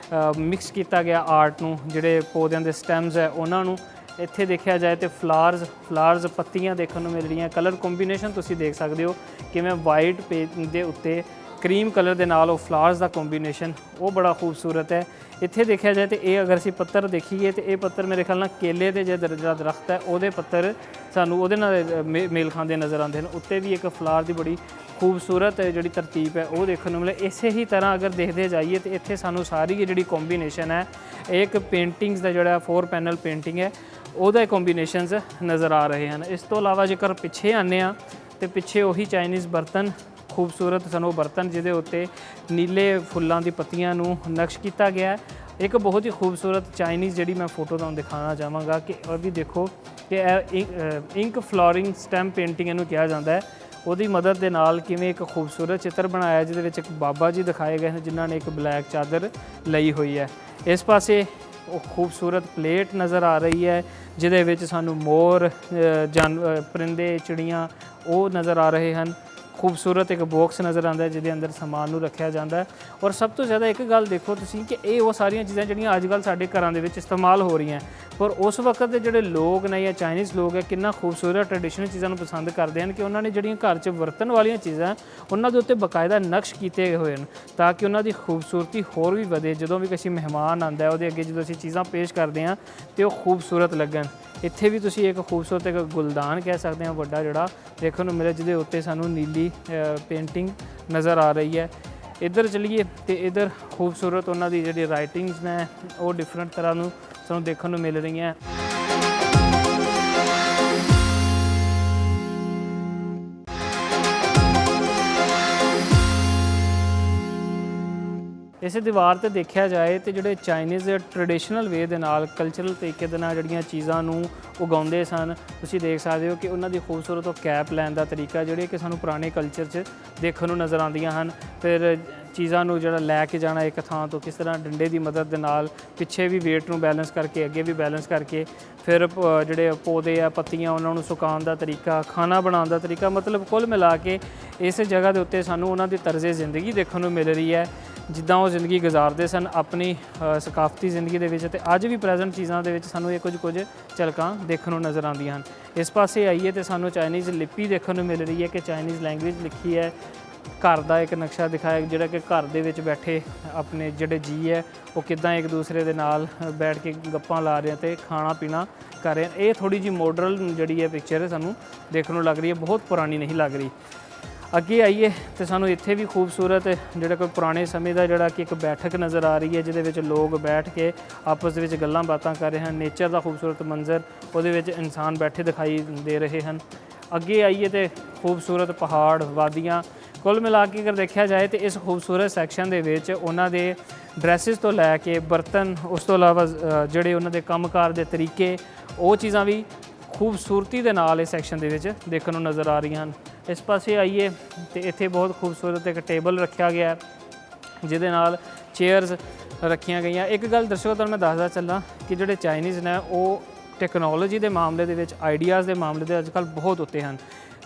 ਮਿਕਸ ਕੀਤਾ ਗਿਆ ਆਰਟ ਨੂੰ, ਜਿਹੜੇ ਪੌਦਿਆਂ ਦੇ ਸਟੈਮਸ ਹੈ ਉਹਨਾਂ ਨੂੰ। ਇੱਥੇ ਦੇਖਿਆ ਜਾਏ ਤੇ ਫਲਾਰਸ ਪੱਤੀਆਂ ਦੇਖਣ ਨੂੰ ਮਿਲ ਰਹੀਆਂ। ਕਲਰ ਕੰਬੀਨੇਸ਼ਨ ਤੁਸੀਂ ਦੇਖ ਸਕਦੇ ਹੋ ਕਿਵੇਂ ਵਾਈਟ ਪੇਜ ਦੇ ਉੱਤੇ ਕਰੀਮ ਕਲਰ ਦੇ ਨਾਲ ਉਹ ਫਲਾਰਸ ਦਾ ਕੰਬੀਨੇਸ਼ਨ ਉਹ ਬੜਾ ਖੂਬਸੂਰਤ ਹੈ। ਇੱਥੇ ਦੇਖਿਆ ਜਾਏ ਤੇ ਇਹ ਅਗਰ ਅਸੀਂ ਪੱਤਰ ਦੇਖੀਏ ਤੇ ਇਹ ਪੱਤਰ ਮੇਰੇ ਖਿਆਲ ਨਾਲ ਕੇਲੇ ਦੇ ਜਿਹੜਾ ਦਰਖਤ ਹੈ ਉਹਦੇ ਪੱਤਰ ਸਾਨੂੰ ਉਹਦੇ ਨਾਲ ਮੇਲ ਖਾਂਦੇ ਨਜ਼ਰ ਆਉਂਦੇ ਹਨ। ਉੱਤੇ ਵੀ ਇੱਕ ਫਲਾਰ ਦੀ ਬੜੀ ਖੂਬਸੂਰਤ ਜਿਹੜੀ ਤਰਤੀਬ ਹੈ ਉਹ ਦੇਖਣ ਨੂੰ ਮਿਲੇ। ਇਸੇ ਹੀ ਤਰ੍ਹਾਂ ਅਗਰ ਦੇਖਦੇ ਜਾਈਏ ਤੇ ਇੱਥੇ ਸਾਨੂੰ ਸਾਰੀ ਜਿਹੜੀ ਕੰਬੀਨੇਸ਼ਨ ਹੈ ਇੱਕ ਪੇਂਟਿੰਗਸ ਦਾ ਜਿਹੜਾ 4 ਪੈਨਲ ਪੇਂਟਿੰਗ ਹੈ ਉਹਦਾ ਕੰਬੀਨੇਸ਼ਨਸ ਨਜ਼ਰ ਆ ਰਹੇ ਹਨ। ਇਸ ਤੋਂ ਇਲਾਵਾ ਜੇਕਰ ਪਿੱਛੇ ਆਉਂਦੇ ਹਾਂ ਤੇ ਪਿੱਛੇ ਉਹੀ ਚਾਈਨੀਜ਼ ਬਰਤਨ, ਖੂਬਸੂਰਤ ਸਾਨੂੰ ਬਰਤਨ ਜਿਹਦੇ ਉੱਤੇ ਨੀਲੇ ਫੁੱਲਾਂ ਦੀ ਪੱਤੀਆਂ ਨੂੰ ਨਕਸ਼ ਕੀਤਾ ਗਿਆ। ਇੱਕ ਬਹੁਤ ਹੀ ਖੂਬਸੂਰਤ ਚਾਈਨੀਜ਼ ਜਿਹੜੀ ਮੈਂ ਫੋਟੋ ਤੁਹਾਨੂੰ ਦਿਖਾਉਣਾ ਚਾਹਾਂਗਾ ਕਿ ਉਹ ਵੀ ਦੇਖੋ ਕਿ ਇਹ ਇੰਕ ਫਲੋਰਿੰਗ ਸਟੈਂਪ ਪੇਂਟਿੰਗ ਇਹਨੂੰ ਕਿਹਾ ਜਾਂਦਾ ਹੈ। ਉਹਦੀ ਮਦਦ ਦੇ ਨਾਲ ਕਿਵੇਂ ਇੱਕ ਖੂਬਸੂਰਤ ਚਿੱਤਰ ਬਣਾਇਆ ਜਿਹਦੇ ਵਿੱਚ ਇੱਕ ਬਾਬਾ ਜੀ ਦਿਖਾਏ ਗਏ ਹਨ ਜਿਨ੍ਹਾਂ ਨੇ ਇੱਕ ਬਲੈਕ ਚਾਦਰ ਲਈ ਹੋਈ ਹੈ। ਇਸ ਪਾਸੇ ਉਹ ਖੂਬਸੂਰਤ ਪਲੇਟ ਨਜ਼ਰ ਆ ਰਹੀ ਹੈ ਜਿਹਦੇ ਵਿੱਚ ਸਾਨੂੰ ਮੋਰ, ਪਰਿੰਦੇ, ਚਿੜੀਆਂ ਉਹ ਨਜ਼ਰ ਆ ਰਹੇ ਹਨ। ਖੂਬਸੂਰਤ ਇੱਕ ਬਾਕਸ ਨਜ਼ਰ ਆਉਂਦਾ ਹੈ ਜਿਹਦੇ ਅੰਦਰ ਸਮਾਨ ਨੂੰ ਰੱਖਿਆ ਜਾਂਦਾ ਹੈ। ਔਰ ਸਭ ਤੋਂ ਜ਼ਿਆਦਾ ਇੱਕ ਗੱਲ ਦੇਖੋ ਤੁਸੀਂ ਕਿ ਇਹ ਉਹ ਸਾਰੀਆਂ ਚੀਜ਼ਾਂ ਜਿਹੜੀਆਂ ਅੱਜ ਕੱਲ੍ਹ ਸਾਡੇ ਘਰਾਂ ਦੇ ਵਿੱਚ ਇਸਤੇਮਾਲ ਹੋ ਰਹੀਆਂ, ਪਰ ਉਸ ਵਕਤ ਦੇ ਜਿਹੜੇ ਲੋਕ ਨੇ ਜਾਂ ਚਾਈਨੀਜ਼ ਲੋਕ ਹੈ ਕਿੰਨਾ ਖੂਬਸੂਰਤ ਟ੍ਰੈਡੀਸ਼ਨਲ ਚੀਜ਼ਾਂ ਨੂੰ ਪਸੰਦ ਕਰਦੇ ਹਨ ਕਿ ਉਹਨਾਂ ਨੇ ਜਿਹੜੀਆਂ ਘਰ 'ਚ ਵਰਤਣ ਵਾਲੀਆਂ ਚੀਜ਼ਾਂ ਉਹਨਾਂ ਦੇ ਉੱਤੇ ਬਾਕਾਇਦਾ ਨਕਸ਼ ਕੀਤੇ ਹੋਏ ਹਨ ਤਾਂ ਕਿ ਉਹਨਾਂ ਦੀ ਖੂਬਸੂਰਤੀ ਹੋਰ ਵੀ ਵਧੇ। ਜਦੋਂ ਵੀ ਕਿਸੇ ਮਹਿਮਾਨ ਆਉਂਦਾ ਉਹਦੇ ਅੱਗੇ ਜਦੋਂ ਅਸੀਂ ਚੀਜ਼ਾਂ ਪੇਸ਼ ਕਰਦੇ ਹਾਂ ਤੇ ਉਹ ਖੂਬਸੂਰਤ ਲੱਗਣ। ਇੱਥੇ ਵੀ ਤੁਸੀਂ ਇੱਕ ਖੂਬਸੂਰਤ ਇੱਕ ਗੁਲਦਾਨ ਕਹਿ ਸਕਦੇ ਹਾਂ ਵੱਡਾ ਜਿਹੜਾ ਦੇਖਣ ਨੂੰ ਮਿਲਿਆ ਜਿਹਦੇ ਉੱਤੇ ਸਾਨੂੰ ਨੀਲੀ ਪੇਂਟਿੰਗ ਨਜ਼ਰ ਆ ਰਹੀ ਹੈ। ਇੱਧਰ ਚਲੀਏ ਤੇ ਇੱਧਰ ਖੂਬਸੂਰਤ ਉਹਨਾਂ ਦੀ ਜਿਹੜੀ ਰਾਈਟਿੰਗਸ ਨੇ ਉਹ ਡਿਫਰੈਂਟ ਤਰ੍ਹਾਂ ਨੂੰ ਸਾਨੂੰ ਦੇਖਣ ਨੂੰ ਮਿਲ ਰਹੀਆਂ। ਇਸੇ ਦੀਵਾਰ ਤੇ ਦੇਖਿਆ ਜਾਏ ਤੇ ਜਿਹੜੇ ਚਾਈਨੀਜ਼ ਟ੍ਰੈਡੀਸ਼ਨਲ ਵੇ ਦੇ ਨਾਲ ਕਲਚਰਲ ਤਰੀਕੇ ਦੇ ਨਾਲ ਜਿਹੜੀਆਂ ਚੀਜ਼ਾਂ ਨੂੰ ਉਗਾਉਂਦੇ ਸਨ ਤੁਸੀਂ ਦੇਖ ਸਕਦੇ ਹੋ ਕਿ ਉਹਨਾਂ ਦੀ ਖੂਬਸੂਰਤ ਉਹ ਕੈਪ ਲੈਣ ਦਾ ਤਰੀਕਾ ਜਿਹੜੇ ਕਿ ਸਾਨੂੰ ਪੁਰਾਣੇ ਕਲਚਰ 'ਚ ਦੇਖਣ ਨੂੰ ਨਜ਼ਰ ਆਉਂਦੀਆਂ ਹਨ। ਫਿਰ ਚੀਜ਼ਾਂ ਨੂੰ ਜਿਹੜਾ ਲੈ ਕੇ ਜਾਣਾ ਇੱਕ ਥਾਂ ਤੋਂ ਕਿਸ ਤਰ੍ਹਾਂ ਡੰਡੇ ਦੀ ਮਦਦ ਦੇ ਨਾਲ ਪਿੱਛੇ ਵੀ ਵੇਟ ਨੂੰ ਬੈਲੈਂਸ ਕਰਕੇ ਅੱਗੇ ਵੀ ਬੈਲੈਂਸ ਕਰਕੇ ਫਿਰ ਜਿਹੜੇ ਪੌਦੇ ਆ ਪੱਤੀਆਂ ਉਹਨਾਂ ਨੂੰ ਸੁਕਾਉਣ ਦਾ ਤਰੀਕਾ, ਖਾਣਾ ਬਣਾਉਣ ਦਾ ਤਰੀਕਾ, ਮਤਲਬ ਕੁੱਲ ਮਿਲਾ ਕੇ ਇਸ ਜਗ੍ਹਾ ਦੇ ਉੱਤੇ ਸਾਨੂੰ ਉਹਨਾਂ ਦੀ ਤਰਜ਼ੇ ਜ਼ਿੰਦਗੀ ਦੇਖਣ ਨੂੰ ਮਿਲ ਰਹੀ ਹੈ ਜਿੱਦਾਂ ਉਹ ਜ਼ਿੰਦਗੀ ਗੁਜ਼ਾਰਦੇ ਸਨ ਆਪਣੀ ਸਕਾਫਤੀ ਜ਼ਿੰਦਗੀ ਦੇ ਵਿੱਚ। ਅਤੇ ਅੱਜ ਵੀ ਪ੍ਰੈਜ਼ੈਂਟ ਚੀਜ਼ਾਂ ਦੇ ਵਿੱਚ ਸਾਨੂੰ ਇਹ ਕੁਝ ਝਲਕਾਂ ਦੇਖਣ ਨੂੰ ਨਜ਼ਰ ਆਉਂਦੀਆਂ ਹਨ। ਇਸ ਪਾਸੇ ਆਈਏ ਤਾਂ ਸਾਨੂੰ ਚਾਈਨੀਜ਼ ਲਿਪੀ ਦੇਖਣ ਨੂੰ ਮਿਲ ਰਹੀ ਹੈ ਕਿ ਚਾਈਨੀਜ਼ ਲੈਂਗੁਏਜ ਲਿਖੀ ਹੈ घर का एक नक्शा दिखाया जिहड़ा कि घर दे विच बैठे अपने जिहड़े जी है वो किदां एक दूसरे दे नाल बैठ के गप्पां ला रहे हैं ते खाना पीना कर रहे हैं। ये थोड़ी जी मॉडर्न जिहड़ी है पिक्चर सानू देखने को लग रही है, बहुत पुरानी नहीं लग रही। अगे आइए तो सानू इत्थे भी खूबसूरत जिहड़ा कोई पुराने समय का जिहड़ा कि एक बैठक नज़र आ रही है जिहदे विच लोग बैठ के आपस दे विच गल्लां बातां कर रहे हैं। नेचर का खूबसूरत मंजर उहदे विच इंसान बैठे दिखाई दे रहे हैं। अगे आइए तो खूबसूरत पहाड़ वादियाँ, कुल मिला के अगर देखा जाए तो इस खूबसूरत सैक्शन दे विच उन्हां दे ड्रैसिस तो लैके बर्तन, उस तो इलावा जिहड़े उन्हां दे कामकार दे तरीके, वो चीज़ां भी खूबसूरती दे नाल इस सैक्शन दे विच देखण नूं नज़र आ रही हैं। इस पासे आइए तो इत्थे बहुत खूबसूरत एक टेबल रखा गया है जिहदे नाल चेयर्स रखियां गई। एक गल दर्शकों तुहानूं मैं दसदा चलां कि जिहड़े चाइनीज़ ने वो टैक्नोलॉजी के मामले दे विच, आइडियाज़ के मामले दे अजकल बहुत उत्ते हैं।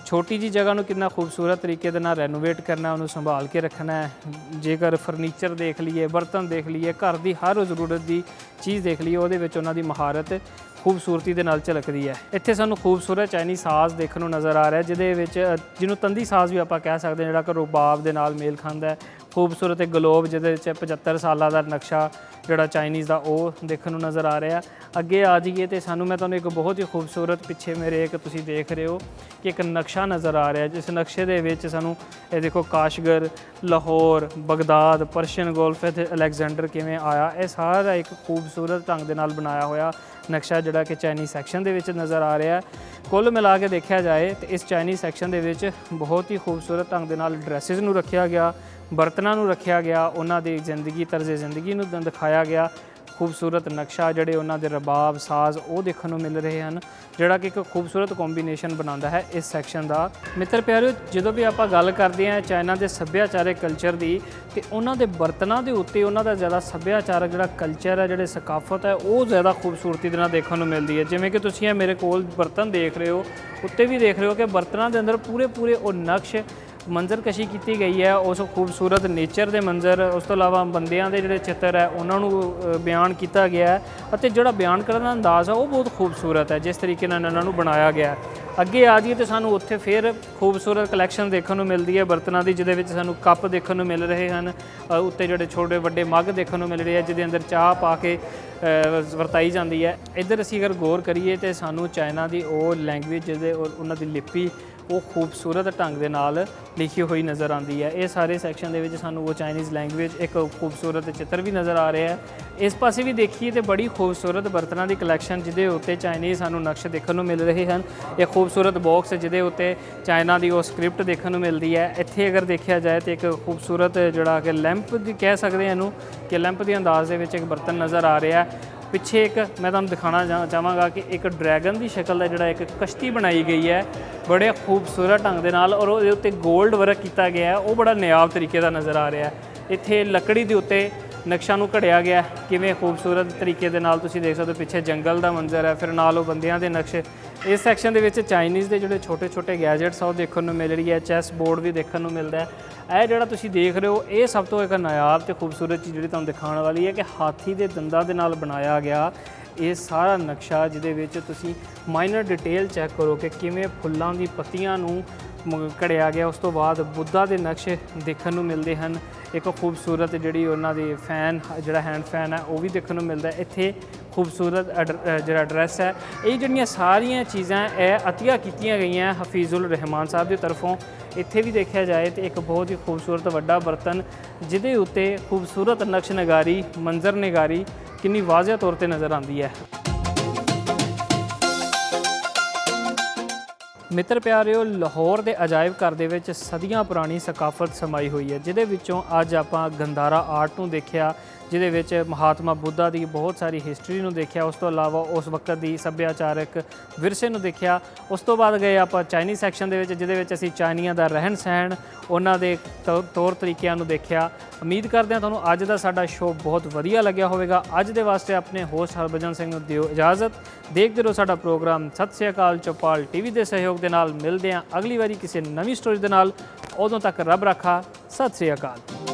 छोटी जी जगह नूं कितना खूबसूरत तरीके दे नाल रेनोवेट करना, उन्होंने संभाल के रखना है। जेकर फर्नीचर देख लीए, बर्तन देख लीए, घर की हर जरूरत की चीज़ देख लीए, उहदे विच उन्हां दी महारत खूबसूरती दे नाल झलकदी है। इत्थे सानूं खूबसूरत चाइनीज़ साज देखने को नज़र आ रहा है जिहदे विच जिन्हों तंदी साज भी आपां कह सकते हैं, जिहड़ा कि रुबाब दे नाल मेल खांदा है। खूबसूरत एक ग्लोब जिहदे विच 75 साल का नक्शा जिहड़ा चाइनीज़ का वो देखने को नज़र आ रहा है। अगे आ जाइए तो सानूं मैं तुहानूं एक बहुत ही खूबसूरत पिछे मेरे एक तुसीं देख रहे हो कि एक नक्शा नज़र आ रहा है। जिस नक्शे दे विच सानूं ये देखो Kashgar, Lahore, Baghdad, Persian gulf, Alexander किवें आया, यह सारा एक खूबसूरत ढंग दे नाल बनाया होया नक्शा जिहड़ा कि चाइनीज़ सैक्शन दे विच नज़र आ रहा है। कुल मिला के देखा जाए तो इस चाइनीज़ सैक्शन दे विच बहुत ही खूबसूरत ढंग दे नाल ड्रैसिस नूं रखिया गया, बर्तनां नूं रखिया गया, उन्हां दी जिंदगी तर्ज़े जिंदगी नूं दिखाया गया। खूबसूरत नक्शा जिहड़े उन्हां दे रबाब साज वो देखने को मिल रहे हैं, जिहड़ा कि एक खूबसूरत कॉम्बीनेशन बनाता है इस सैक्शन का। मित्र प्यारिओ, जो भी आपां गल करते हैं चाइना के सभ्याचारक कल्चर की, तो उन्हां दे बर्तनां दे उत्ते उन्हां दा ज़्यादा सभ्याचारक जिहड़ा कल्चर है, जिहड़ी सकाफत है, वो ज़्यादा खूबसूरती दे नाल देखने को मिलती है। जिवें कि तुसीं ये मेरे कोल बर्तन देख रहे हो, उत्ते भी देख रहे हो कि बर्तनां दे अंदर पूरे पूरे वो नक्श मंजरकशी की गई है, उस खूबसूरत नेचर के मंजर, उस तो इलावा बंदियां दे जिहड़े चित्र है उन्होंने बयान किया गया है। और जिहड़ा बयान करने का अंदाज़ है वो बहुत खूबसूरत है जिस तरीके नाल इन्हां नूं बनाया गया है। अगे आ जाइए तो सानूं उत्थे फिर खूबसूरत कलैक्शन देखने को मिलती है बर्तनां दी, जिहदे विच सानूं कप देखने को मिल रहे हैं, उत्ते जिहड़े छोटे वड्डे मग देखने को मिल रहे हैं जिहदे अंदर चाह पा के वरताई जाती है। इधर असीं अगर गौर करिए तो सानूं चाइना की वो लैंगुएज जिहदे उन्हां दी लिपि वो खूबसूरत ढंग दे नाल लिखी हुई नज़र आती है। ये सारे सैक्शन दे विच सानूं वो चाइनीज़ लैंगुएज एक खूबसूरत चित्र भी नज़र आ रहा है। इस पासे भी देखिए तो बड़ी खूबसूरत बर्तनां की कलैक्शन जिहदे उत्ते चाइनीज़ सानूं नक्श देखने को मिल रहे हैं। एक खूबसूरत बॉक्स जिहदे उत्ते चाइना की वो स्क्रिप्ट देखने को मिलती है। इत्थे अगर देखा जाए तो एक खूबसूरत जिहड़ा कि लैंप कह सकते हैं इहनूं कि लैंप के अंदाज़ दे विच एक बर्तन नज़र आ रहा है। पिछे एक मैं तुहानूं दिखाना चाहांगा कि एक ड्रैगन की शक्ल का जिहड़ा एक कश्ती बनाई गई है बड़े खूबसूरत ढंग दे नाल, और उहदे उत्ते गोल्ड वर्क किया गया है, वो बड़ा नायाब तरीके का नज़र आ रहा है। इत्थे लकड़ी के उत्ते नक्शा नूं घड़िया गया किवें खूबसूरत तरीके दे नाल तुसीं देख सकते हो। पिछे जंगल का मंजर है, फिर नाल बंदियां दे नक्शे। इस सैक्शन दे विच चाइनीज़ के जिहड़े छोटे छोटे गैजेट्स वो देखने को मिल रही है, चैस बोर्ड भी देखने को मिलता है। यह जिहड़ा तुसीं देख रहे हो ये सब तो एक नायाब तो खूबसूरत चीज़ जिहड़ी तुहानूं दिखाने वाली है कि हाथी के दंदां दे नाल बनाया गया ये सारा नक्शा, जिहदे विच तुसीं माइनर डिटेल चैक करो कि किवें फुल्लां दी पत्तियां नूं घड़िया गया। उस तो बाद बुद्धा के नक्शे देखने को मिलते हैं। एक खूबसूरत जिहड़ी उन्हां दी फैन जिहड़ा हैंड फैन है वो भी देखने को मिलता है। इत्थे खूबसूरत जिहड़ा ड्रैस है, ये जिहड़ियां सारियां चीज़ां अतिया कीतियां गईयां हफीजुल रहमान साहब की तरफों। इत्थे भी देखा जाए तो एक बहुत ही खूबसूरत वड्डा बर्तन जिहदे उत्ते खूबसूरत नक्श नगारी मंजर नगारी कितनी वाज़ह तौर पर नज़र आती है। मित्र प्यारिओ, लाहौर के अजायब घर दे विच सदियां पुरानी सकाफत समाई हुई है, जिहदे विचों अज आपां गंदारा आर्ट नूं देखिया, जिहदे विच महात्मा बुद्धा की बहुत सारी हिस्टरी नूं देखिया, उस तो इलावा उस वक्त की सभ्याचारक विरसे नूं देखिया। उस तो बाद गए आपां चाइनीज़ सैक्शन दे विच, जिहदे विच असीं चाइनियां दा रहन सहन उन्हां दे तौर तरीकिਆਂ नूं देखिया। उम्मीद करते हैं तुहानूं अज दा साडा शो बहुत वधिया लग्या होवेगा। अज दे वास्ते अपने होस्ट हरभजन सिंह नूं दिओ इजाजत। देखते रहो साडा प्रोग्राम। सत श्री अकाल। चौपाल टीवी के सहयोग के नाल मिलते हैं अगली बारी किसी नवीं स्टोरी के नाल। उदों तक रब रखा। सत श्री अकाल।